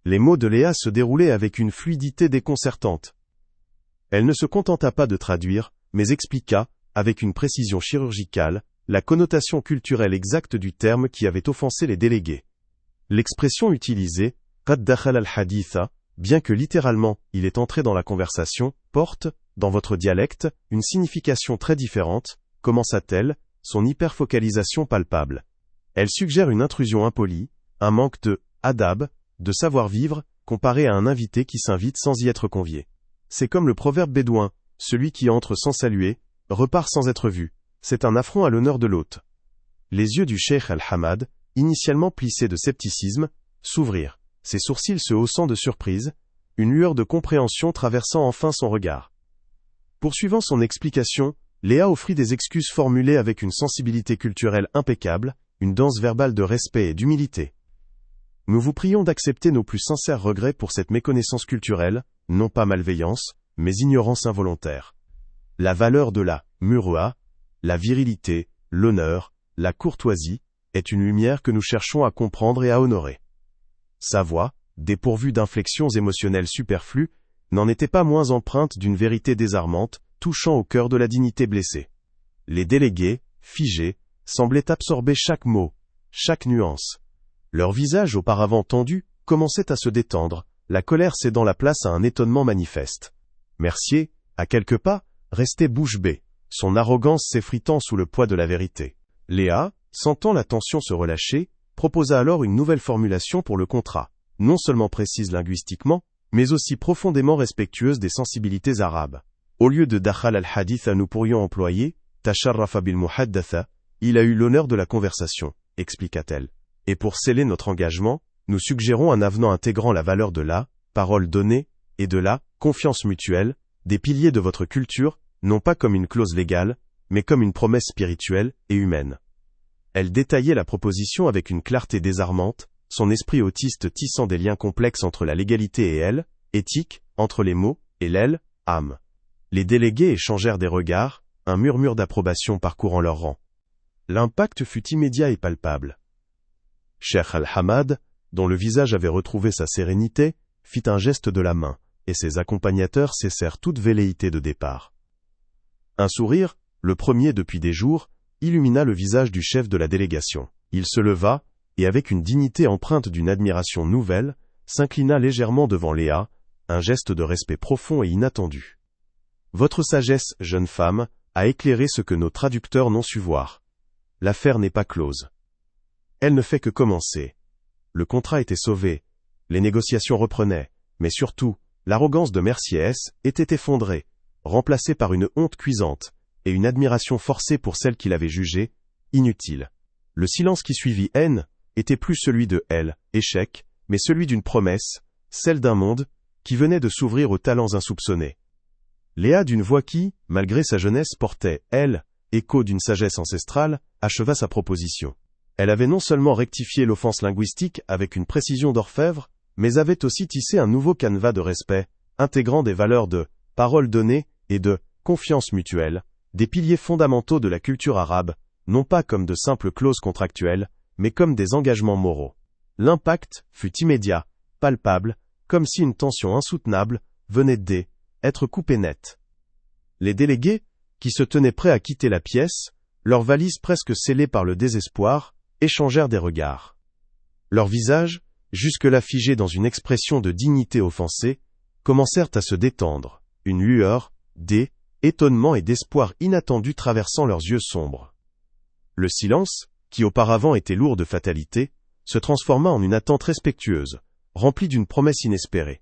Les mots de Léa se déroulaient avec une fluidité déconcertante. Elle ne se contenta pas de traduire, mais expliqua, avec une précision chirurgicale, la connotation culturelle exacte du terme qui avait offensé les délégués. L'expression utilisée, qad dakhala al-haditha, bien que littéralement, il est entré dans la conversation, porte, dans votre dialecte, une signification très différente, commença-t-elle, son hyperfocalisation palpable. Elle suggère une intrusion impolie, un manque de adab, de savoir-vivre, comparé à un invité qui s'invite sans y être convié. C'est comme le proverbe bédouin, celui qui entre sans saluer, repart sans être vu. C'est un affront à l'honneur de l'hôte. Les yeux du cheikh Al-Hamad, initialement plissés de scepticisme, s'ouvrirent, ses sourcils se haussant de surprise, une lueur de compréhension traversant enfin son regard. Poursuivant son explication, Léa offrit des excuses formulées avec une sensibilité culturelle impeccable, une danse verbale de respect et d'humilité. Nous vous prions d'accepter nos plus sincères regrets pour cette méconnaissance culturelle, non pas malveillance, mais ignorance involontaire. La valeur de la muru'a, la virilité, l'honneur, la courtoisie, est une lumière que nous cherchons à comprendre et à honorer. Sa voix, dépourvue d'inflexions émotionnelles superflues, n'en était pas moins empreinte d'une vérité désarmante, touchant au cœur de la dignité blessée. Les délégués, figés, semblaient absorber chaque mot, chaque nuance. Leur visage auparavant tendu, commençait à se détendre, la colère cédant la place à un étonnement manifeste. Mercier, à quelques pas, restait bouche bée, son arrogance s'effritant sous le poids de la vérité. Léa, sentant la tension se relâcher, proposa alors une nouvelle formulation pour le contrat, non seulement précise linguistiquement, mais aussi profondément respectueuse des sensibilités arabes. Au lieu de dakhal al-haditha, nous pourrions employer tasharrafa bil muhaddatha, il a eu l'honneur de la conversation, expliqua-t-elle. Et pour sceller notre engagement, nous suggérons un avenant intégrant la valeur de la parole donnée et de la confiance mutuelle, des piliers de votre culture, non pas comme une clause légale, mais comme une promesse spirituelle et humaine. Elle détaillait la proposition avec une clarté désarmante, son esprit autiste tissant des liens complexes entre la légalité et elle, éthique, entre les mots, et l'elle, âme. Les délégués échangèrent des regards, un murmure d'approbation parcourant leurs rangs. L'impact fut immédiat et palpable. Cheikh Al-Hamad, dont le visage avait retrouvé sa sérénité, fit un geste de la main, et ses accompagnateurs cessèrent toute velléité de départ. Un sourire, le premier depuis des jours, illumina le visage du chef de la délégation. Il se leva, et avec une dignité empreinte d'une admiration nouvelle, s'inclina légèrement devant Léa, un geste de respect profond et inattendu. Votre sagesse, jeune femme, a éclairé ce que nos traducteurs n'ont su voir. L'affaire n'est pas close. Elle ne fait que commencer. Le contrat était sauvé, les négociations reprenaient, mais surtout, l'arrogance de Mercier S était effondrée, remplacée par une honte cuisante, et une admiration forcée pour celle qu'il avait jugée inutile. Le silence qui suivit haine était plus celui de elle, échec, mais celui d'une promesse, celle d'un monde, qui venait de s'ouvrir aux talents insoupçonnés. Léa, d'une voix qui, malgré sa jeunesse, portait, elle, écho d'une sagesse ancestrale, acheva sa proposition. Elle avait non seulement rectifié l'offense linguistique avec une précision d'orfèvre, mais avait aussi tissé un nouveau canevas de respect, intégrant des valeurs de parole donnée et de confiance mutuelle, des piliers fondamentaux de la culture arabe, non pas comme de simples clauses contractuelles, mais comme des engagements moraux. L'impact fut immédiat, palpable, comme si une tension insoutenable venait d'être coupée net. Les délégués, qui se tenaient prêts à quitter la pièce, leurs valises presque scellées par le désespoir, échangèrent des regards. Leurs visages, jusque-là figés dans une expression de dignité offensée, commencèrent à se détendre, une lueur, d'étonnement et d'espoir inattendu traversant leurs yeux sombres. Le silence, qui auparavant était lourd de fatalité, se transforma en une attente respectueuse, remplie d'une promesse inespérée.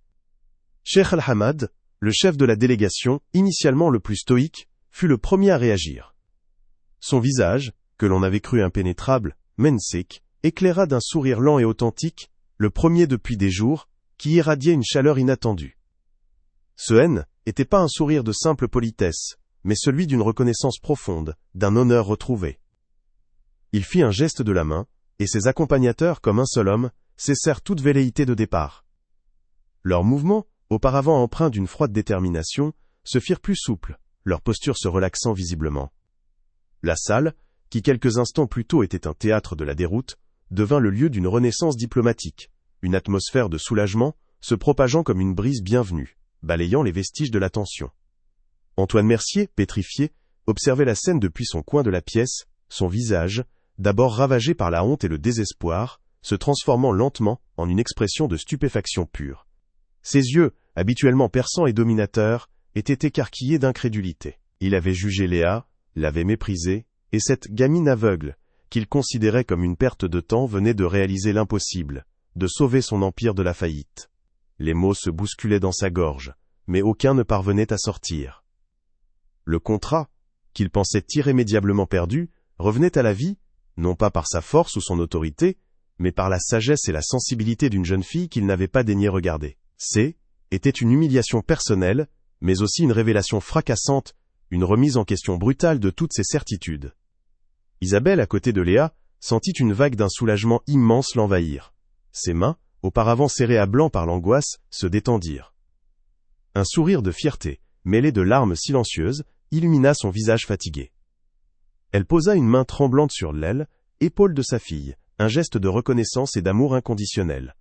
Cheikh Al-Hamad, le chef de la délégation, initialement le plus stoïque, fut le premier à réagir. Son visage, que l'on avait cru impénétrable, mensik, éclaira d'un sourire lent et authentique, le premier depuis des jours, qui irradiait une chaleur inattendue. Ce N n'était pas un sourire de simple politesse, mais celui d'une reconnaissance profonde, d'un honneur retrouvé. Il fit un geste de la main, et ses accompagnateurs, comme un seul homme, cessèrent toute velléité de départ. Leurs mouvements, auparavant empreints d'une froide détermination, se firent plus souples, leur posture se relaxant visiblement. La salle, qui quelques instants plus tôt était un théâtre de la déroute, devint le lieu d'une renaissance diplomatique, une atmosphère de soulagement, se propageant comme une brise bienvenue, balayant les vestiges de la tension. Antoine Mercier, pétrifié, observait la scène depuis son coin de la pièce, son visage, d'abord ravagé par la honte et le désespoir, se transformant lentement en une expression de stupéfaction pure. Ses yeux, habituellement perçants et dominateurs, étaient écarquillés d'incrédulité. Il avait jugé Léa, l'avait méprisée, et cette gamine aveugle, qu'il considérait comme une perte de temps, venait de réaliser l'impossible, de sauver son empire de la faillite. Les mots se bousculaient dans sa gorge, mais aucun ne parvenait à sortir. Le contrat, qu'il pensait irrémédiablement perdu, revenait à la vie, non pas par sa force ou son autorité, mais par la sagesse et la sensibilité d'une jeune fille qu'il n'avait pas daigné regarder. Était une humiliation personnelle, mais aussi une révélation fracassante, une remise en question brutale de toutes ses certitudes. Isabelle, à côté de Léa, sentit une vague d'un soulagement immense l'envahir. Ses mains, auparavant serrées à blanc par l'angoisse, se détendirent. Un sourire de fierté, mêlé de larmes silencieuses, illumina son visage fatigué. Elle posa une main tremblante sur l'aile, épaule de sa fille, un geste de reconnaissance et d'amour inconditionnel.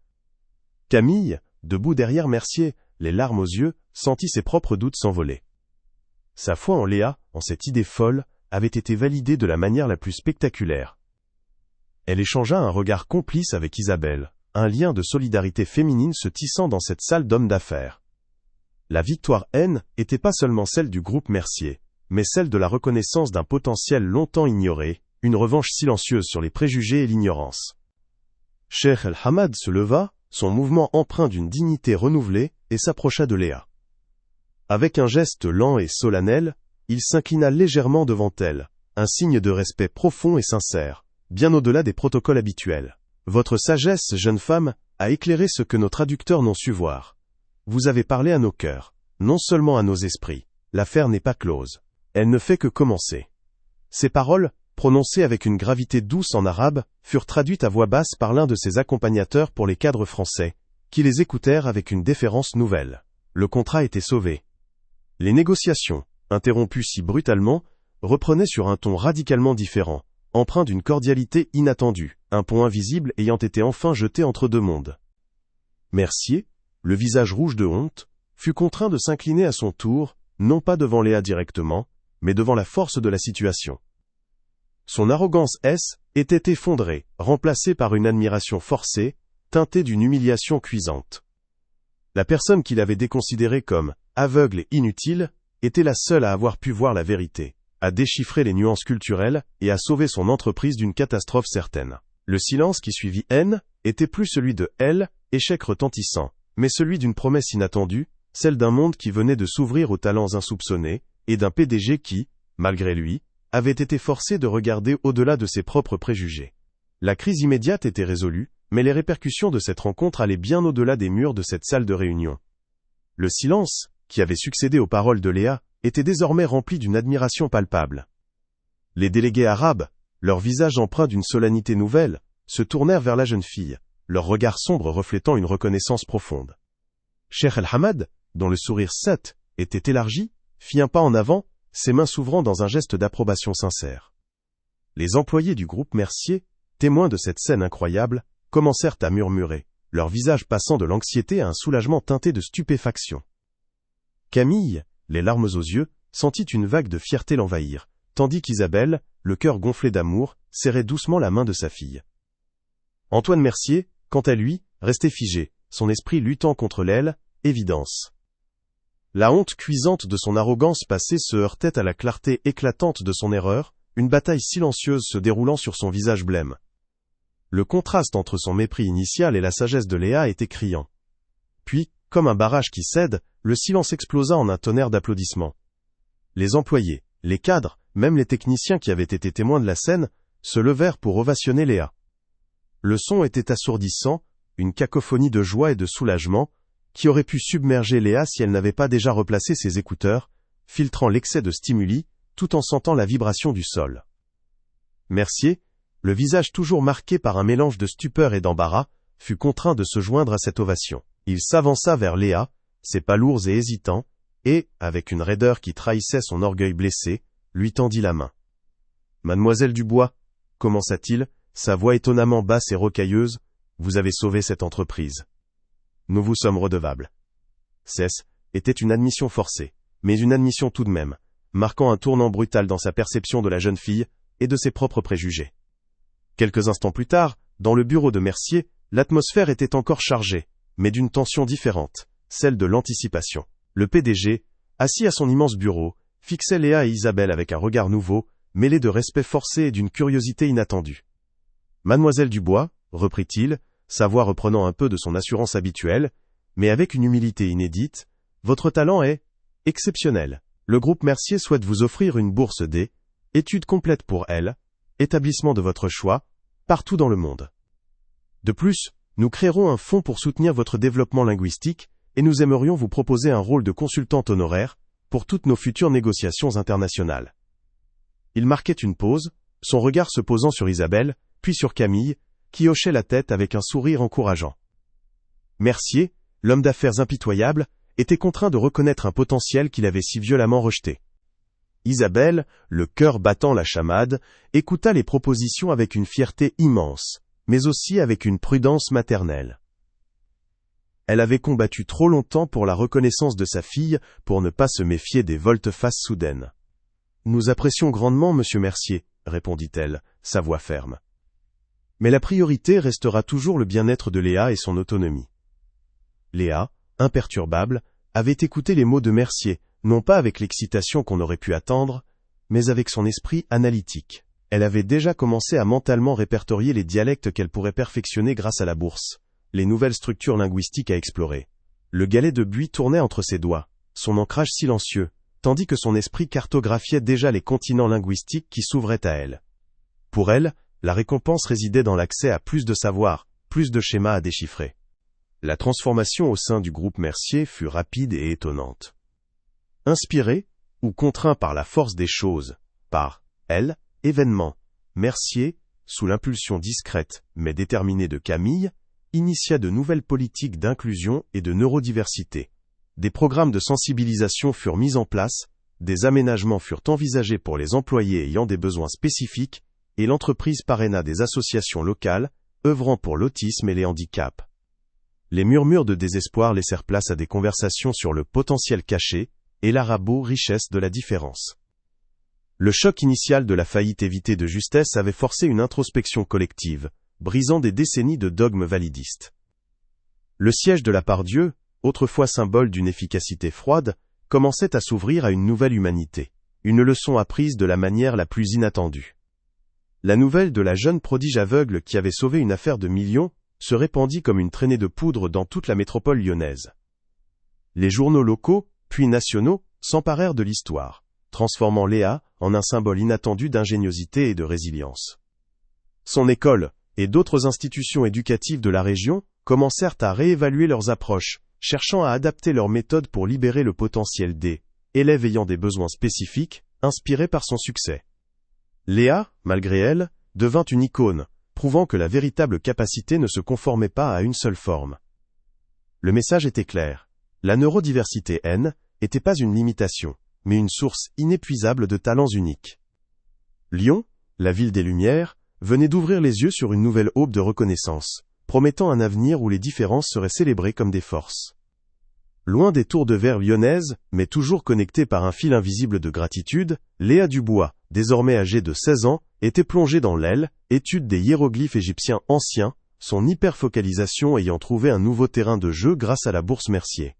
Camille, debout derrière Mercier, les larmes aux yeux, sentit ses propres doutes s'envoler. Sa foi en Léa, en cette idée folle, avait été validée de la manière la plus spectaculaire. Elle échangea un regard complice avec Isabelle, un lien de solidarité féminine se tissant dans cette salle d'hommes d'affaires. La victoire N n'était pas seulement celle du groupe Mercier, mais celle de la reconnaissance d'un potentiel longtemps ignoré, une revanche silencieuse sur les préjugés et l'ignorance. Cheikh El-Hamad se leva, son mouvement empreint d'une dignité renouvelée, et s'approcha de Léa. Avec un geste lent et solennel, il s'inclina légèrement devant elle, un signe de respect profond et sincère, bien au-delà des protocoles habituels. Votre sagesse, jeune femme, a éclairé ce que nos traducteurs n'ont su voir. Vous avez parlé à nos cœurs, non seulement à nos esprits. L'affaire n'est pas close. Elle ne fait que commencer. Ces paroles, prononcées avec une gravité douce en arabe, furent traduites à voix basse par l'un de ses accompagnateurs pour les cadres français, qui les écoutèrent avec une déférence nouvelle. Le contrat était sauvé. Les négociations, interrompues si brutalement, reprenaient sur un ton radicalement différent, empreint d'une cordialité inattendue, un pont invisible ayant été enfin jeté entre deux mondes. Mercier, le visage rouge de honte, fut contraint de s'incliner à son tour, non pas devant Léa directement, mais devant la force de la situation. Son arrogance était effondrée, remplacée par une admiration forcée, teintée d'une humiliation cuisante. La personne qu'il avait déconsidérée comme aveugle et inutile était la seule à avoir pu voir la vérité, à déchiffrer les nuances culturelles et à sauver son entreprise d'une catastrophe certaine. Le silence qui suivit N était plus celui de L, échec retentissant, mais celui d'une promesse inattendue, celle d'un monde qui venait de s'ouvrir aux talents insoupçonnés, et d'un PDG qui, malgré lui, avait été forcé de regarder au-delà de ses propres préjugés. La crise immédiate était résolue, mais les répercussions de cette rencontre allaient bien au-delà des murs de cette salle de réunion. Le silence, qui avait succédé aux paroles de Léa, était désormais rempli d'une admiration palpable. Les délégués arabes, leurs visages empreints d'une solennité nouvelle, se tournèrent vers la jeune fille, leurs regards sombres reflétant une reconnaissance profonde. Cheikh El-Hamad, dont le sourire était élargi, fit un pas en avant, ses mains s'ouvrant dans un geste d'approbation sincère. Les employés du groupe Mercier, témoins de cette scène incroyable, commencèrent à murmurer, leur visage passant de l'anxiété à un soulagement teinté de stupéfaction. Camille, les larmes aux yeux, sentit une vague de fierté l'envahir, tandis qu'Isabelle, le cœur gonflé d'amour, serrait doucement la main de sa fille. Antoine Mercier, quant à lui, restait figé, son esprit luttant contre l'aile, évidence. La honte cuisante de son arrogance passée se heurtait à la clarté éclatante de son erreur, une bataille silencieuse se déroulant sur son visage blême. Le contraste entre son mépris initial et la sagesse de Léa était criant. Puis, comme un barrage qui cède, le silence explosa en un tonnerre d'applaudissements. Les employés, les cadres, même les techniciens qui avaient été témoins de la scène, se levèrent pour ovationner Léa. Le son était assourdissant, une cacophonie de joie et de soulagement, qui aurait pu submerger Léa si elle n'avait pas déjà replacé ses écouteurs, filtrant l'excès de stimuli, tout en sentant la vibration du sol. Mercier, le visage toujours marqué par un mélange de stupeur et d'embarras, fut contraint de se joindre à cette ovation. Il s'avança vers Léa, ses pas lourds et hésitants, et, avec une raideur qui trahissait son orgueil blessé, lui tendit la main. « Mademoiselle Dubois, commença-t-il, sa voix étonnamment basse et rocailleuse, vous avez sauvé cette entreprise. Nous vous sommes redevables. » Cesse était une admission forcée, mais une admission tout de même, marquant un tournant brutal dans sa perception de la jeune fille et de ses propres préjugés. Quelques instants plus tard, dans le bureau de Mercier, l'atmosphère était encore chargée, mais d'une tension différente, celle de l'anticipation. Le PDG, assis à son immense bureau, fixait Léa et Isabelle avec un regard nouveau, mêlé de respect forcé et d'une curiosité inattendue. « Mademoiselle Dubois, reprit-il, sa voix reprenant un peu de son assurance habituelle, mais avec une humilité inédite, votre talent est exceptionnel. Le groupe Mercier souhaite vous offrir une bourse d'études complètes pour elle, établissement de votre choix, partout dans le monde. De plus, nous créerons un fonds pour soutenir votre développement linguistique et nous aimerions vous proposer un rôle de consultante honoraire pour toutes nos futures négociations internationales. » Il marquait une pause, son regard se posant sur Isabelle, puis sur Camille, qui hochait la tête avec un sourire encourageant. Mercier, l'homme d'affaires impitoyable, était contraint de reconnaître un potentiel qu'il avait si violemment rejeté. Isabelle, le cœur battant la chamade, écouta les propositions avec une fierté immense, mais aussi avec une prudence maternelle. Elle avait combattu trop longtemps pour la reconnaissance de sa fille pour ne pas se méfier des volte-face soudaines. « Nous apprécions grandement, monsieur Mercier, » répondit-elle, sa voix ferme. « Mais la priorité restera toujours le bien-être de Léa et son autonomie. » Léa, imperturbable, avait écouté les mots de Mercier, non pas avec l'excitation qu'on aurait pu attendre, mais avec son esprit analytique. Elle avait déjà commencé à mentalement répertorier les dialectes qu'elle pourrait perfectionner grâce à la bourse, les nouvelles structures linguistiques à explorer. Le galet de buis tournait entre ses doigts, son ancrage silencieux, tandis que son esprit cartographiait déjà les continents linguistiques qui s'ouvraient à elle. Pour elle, la récompense résidait dans l'accès à plus de savoir, plus de schémas à déchiffrer. La transformation au sein du groupe Mercier fut rapide et étonnante. Inspiré, ou contraint par la force des choses, par, elle, événement, Mercier, sous l'impulsion discrète mais déterminée de Camille, initia de nouvelles politiques d'inclusion et de neurodiversité. Des programmes de sensibilisation furent mis en place, des aménagements furent envisagés pour les employés ayant des besoins spécifiques, et l'entreprise parraina des associations locales, œuvrant pour l'autisme et les handicaps. Les murmures de désespoir laissèrent place à des conversations sur le potentiel caché et l'arabo-richesse de la différence. Le choc initial de la faillite évitée de justesse avait forcé une introspection collective, brisant des décennies de dogmes validistes. Le siège de la Part-Dieu, autrefois symbole d'une efficacité froide, commençait à s'ouvrir à une nouvelle humanité, une leçon apprise de la manière la plus inattendue. La nouvelle de la jeune prodige aveugle qui avait sauvé une affaire de millions se répandit comme une traînée de poudre dans toute la métropole lyonnaise. Les journaux locaux, puis nationaux, s'emparèrent de l'histoire, transformant Léa en un symbole inattendu d'ingéniosité et de résilience. Son école, et d'autres institutions éducatives de la région, commencèrent à réévaluer leurs approches, cherchant à adapter leurs méthodes pour libérer le potentiel des élèves ayant des besoins spécifiques, inspirés par son succès. Léa, malgré elle, devint une icône, prouvant que la véritable capacité ne se conformait pas à une seule forme. Le message était clair. La neurodiversité n'était pas une limitation, mais une source inépuisable de talents uniques. Lyon, la ville des Lumières, venait d'ouvrir les yeux sur une nouvelle aube de reconnaissance, promettant un avenir où les différences seraient célébrées comme des forces. Loin des tours de verre lyonnaises, mais toujours connectée par un fil invisible de gratitude, Léa Dubois, désormais âgée de 16 ans, était plongée dans l'étude des hiéroglyphes égyptiens anciens, son hyperfocalisation ayant trouvé un nouveau terrain de jeu grâce à la bourse Mercier.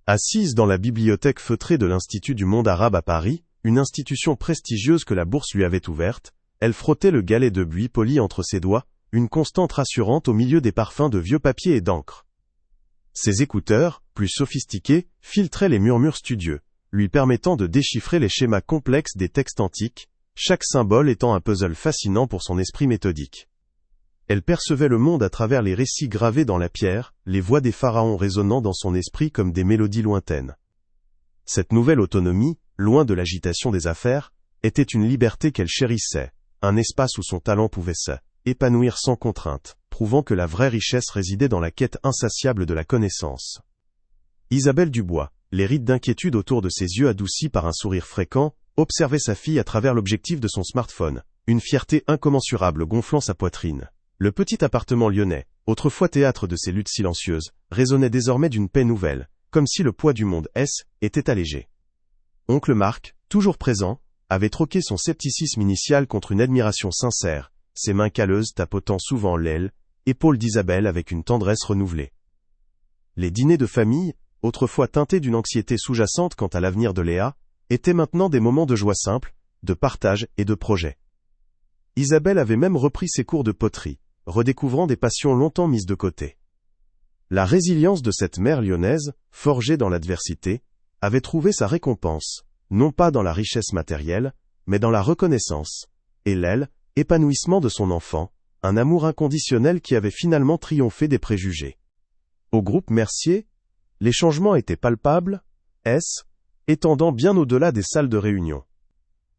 Assise dans la bibliothèque feutrée de l'Institut du monde arabe à Paris, une institution prestigieuse que la bourse lui avait ouverte, elle frottait le galet de buis poli entre ses doigts, une constante rassurante au milieu des parfums de vieux papier et d'encre. Ses écouteurs, plus sophistiqués, filtraient les murmures studieux, lui permettant de déchiffrer les schémas complexes des textes antiques, chaque symbole étant un puzzle fascinant pour son esprit méthodique. Elle percevait le monde à travers les récits gravés dans la pierre, les voix des pharaons résonnant dans son esprit comme des mélodies lointaines. Cette nouvelle autonomie, loin de l'agitation des affaires, était une liberté qu'elle chérissait, un espace où son talent pouvait s'épanouir sans contrainte, prouvant que la vraie richesse résidait dans la quête insatiable de la connaissance. Isabelle Dubois, les rides d'inquiétude autour de ses yeux adoucis par un sourire fréquent, observait sa fille à travers l'objectif de son smartphone, une fierté incommensurable gonflant sa poitrine. Le petit appartement lyonnais, autrefois théâtre de ces luttes silencieuses, résonnait désormais d'une paix nouvelle, comme si le poids du monde était allégé. Oncle Marc, toujours présent, avait troqué son scepticisme initial contre une admiration sincère, ses mains calleuses tapotant souvent l'aile, épaule d'Isabelle avec une tendresse renouvelée. Les dîners de famille, autrefois teintés d'une anxiété sous-jacente quant à l'avenir de Léa, étaient maintenant des moments de joie simple, de partage et de projet. Isabelle avait même repris ses cours de poterie, redécouvrant des passions longtemps mises de côté. La résilience de cette mère lyonnaise, forgée dans l'adversité, avait trouvé sa récompense, non pas dans la richesse matérielle, mais dans la reconnaissance, et l'épanouissement de son enfant, un amour inconditionnel qui avait finalement triomphé des préjugés. Au groupe Mercier, les changements étaient palpables, étendant bien au-delà des salles de réunion.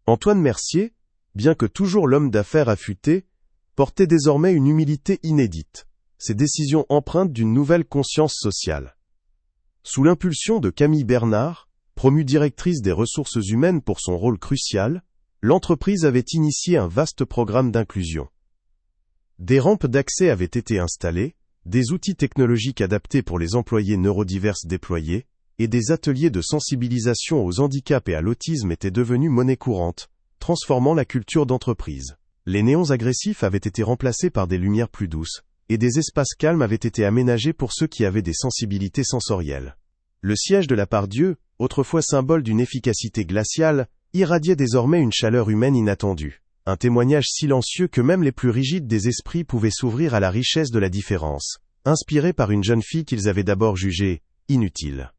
Antoine Mercier, bien que toujours l'homme d'affaires affûté, portait désormais une humilité inédite, ses décisions empreintes d'une nouvelle conscience sociale. Sous l'impulsion de Camille Bernard, promue directrice des ressources humaines pour son rôle crucial, l'entreprise avait initié un vaste programme d'inclusion. Des rampes d'accès avaient été installées, des outils technologiques adaptés pour les employés neurodiverses déployés, et des ateliers de sensibilisation aux handicaps et à l'autisme étaient devenus monnaie courante, transformant la culture d'entreprise. Les néons agressifs avaient été remplacés par des lumières plus douces, et des espaces calmes avaient été aménagés pour ceux qui avaient des sensibilités sensorielles. Le siège de la Part-Dieu, autrefois symbole d'une efficacité glaciale, irradiait désormais une chaleur humaine inattendue, un témoignage silencieux que même les plus rigides des esprits pouvaient s'ouvrir à la richesse de la différence, inspirés par une jeune fille qu'ils avaient d'abord jugée inutile.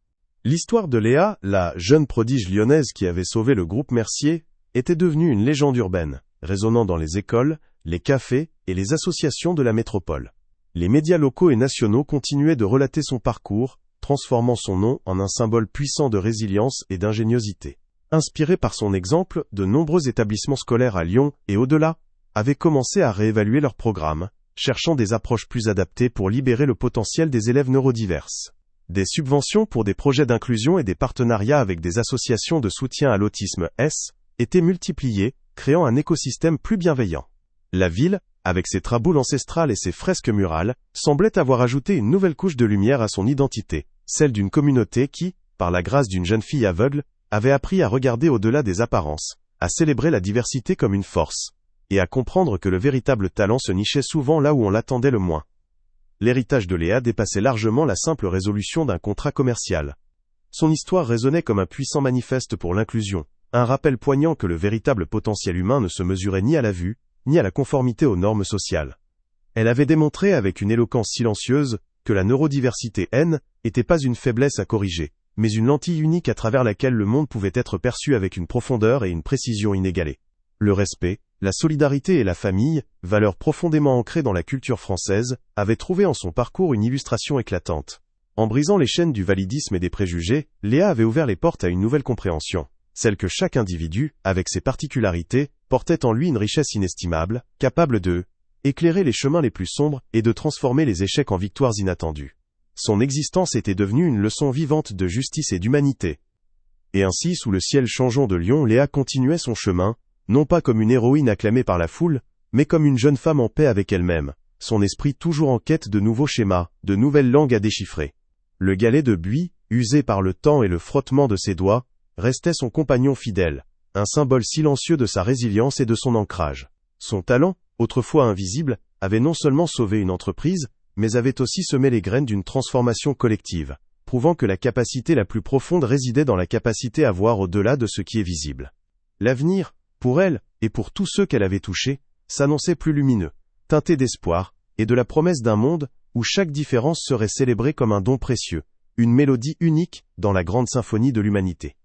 L'histoire de Léa, la jeune prodige lyonnaise qui avait sauvé le groupe Mercier, était devenue une légende urbaine, résonnant dans les écoles, les cafés et les associations de la métropole. Les médias locaux et nationaux continuaient de relater son parcours, transformant son nom en un symbole puissant de résilience et d'ingéniosité. Inspirés par son exemple, de nombreux établissements scolaires à Lyon et au-delà avaient commencé à réévaluer leurs programmes, cherchant des approches plus adaptées pour libérer le potentiel des élèves neurodiverses. Des subventions pour des projets d'inclusion et des partenariats avec des associations de soutien à l'autisme étaient multipliés, créant un écosystème plus bienveillant. La ville, avec ses traboules ancestrales et ses fresques murales, semblait avoir ajouté une nouvelle couche de lumière à son identité, celle d'une communauté qui, par la grâce d'une jeune fille aveugle, avait appris à regarder au-delà des apparences, à célébrer la diversité comme une force, et à comprendre que le véritable talent se nichait souvent là où on l'attendait le moins. L'héritage de Léa dépassait largement la simple résolution d'un contrat commercial. Son histoire résonnait comme un puissant manifeste pour l'inclusion, un rappel poignant que le véritable potentiel humain ne se mesurait ni à la vue, ni à la conformité aux normes sociales. Elle avait démontré avec une éloquence silencieuse que la neurodiversité n'était pas une faiblesse à corriger, mais une lentille unique à travers laquelle le monde pouvait être perçu avec une profondeur et une précision inégalées. Le respect, la solidarité et la famille, valeurs profondément ancrées dans la culture française, avaient trouvé en son parcours une illustration éclatante. En brisant les chaînes du validisme et des préjugés, Léa avait ouvert les portes à une nouvelle compréhension, celle que chaque individu, avec ses particularités, portait en lui une richesse inestimable, capable de éclairer les chemins les plus sombres et de transformer les échecs en victoires inattendues. Son existence était devenue une leçon vivante de justice et d'humanité. Et ainsi, sous le ciel changeant de Lyon, Léa continuait son chemin, non pas comme une héroïne acclamée par la foule, mais comme une jeune femme en paix avec elle-même, son esprit toujours en quête de nouveaux schémas, de nouvelles langues à déchiffrer. Le galet de buis, usé par le temps et le frottement de ses doigts, restait son compagnon fidèle, un symbole silencieux de sa résilience et de son ancrage. Son talent, autrefois invisible, avait non seulement sauvé une entreprise, mais avait aussi semé les graines d'une transformation collective, prouvant que la capacité la plus profonde résidait dans la capacité à voir au-delà de ce qui est visible. L'avenir, pour elle, et pour tous ceux qu'elle avait touchés, s'annonçait plus lumineux, teinté d'espoir, et de la promesse d'un monde, où chaque différence serait célébrée comme un don précieux, une mélodie unique, dans la grande symphonie de l'humanité.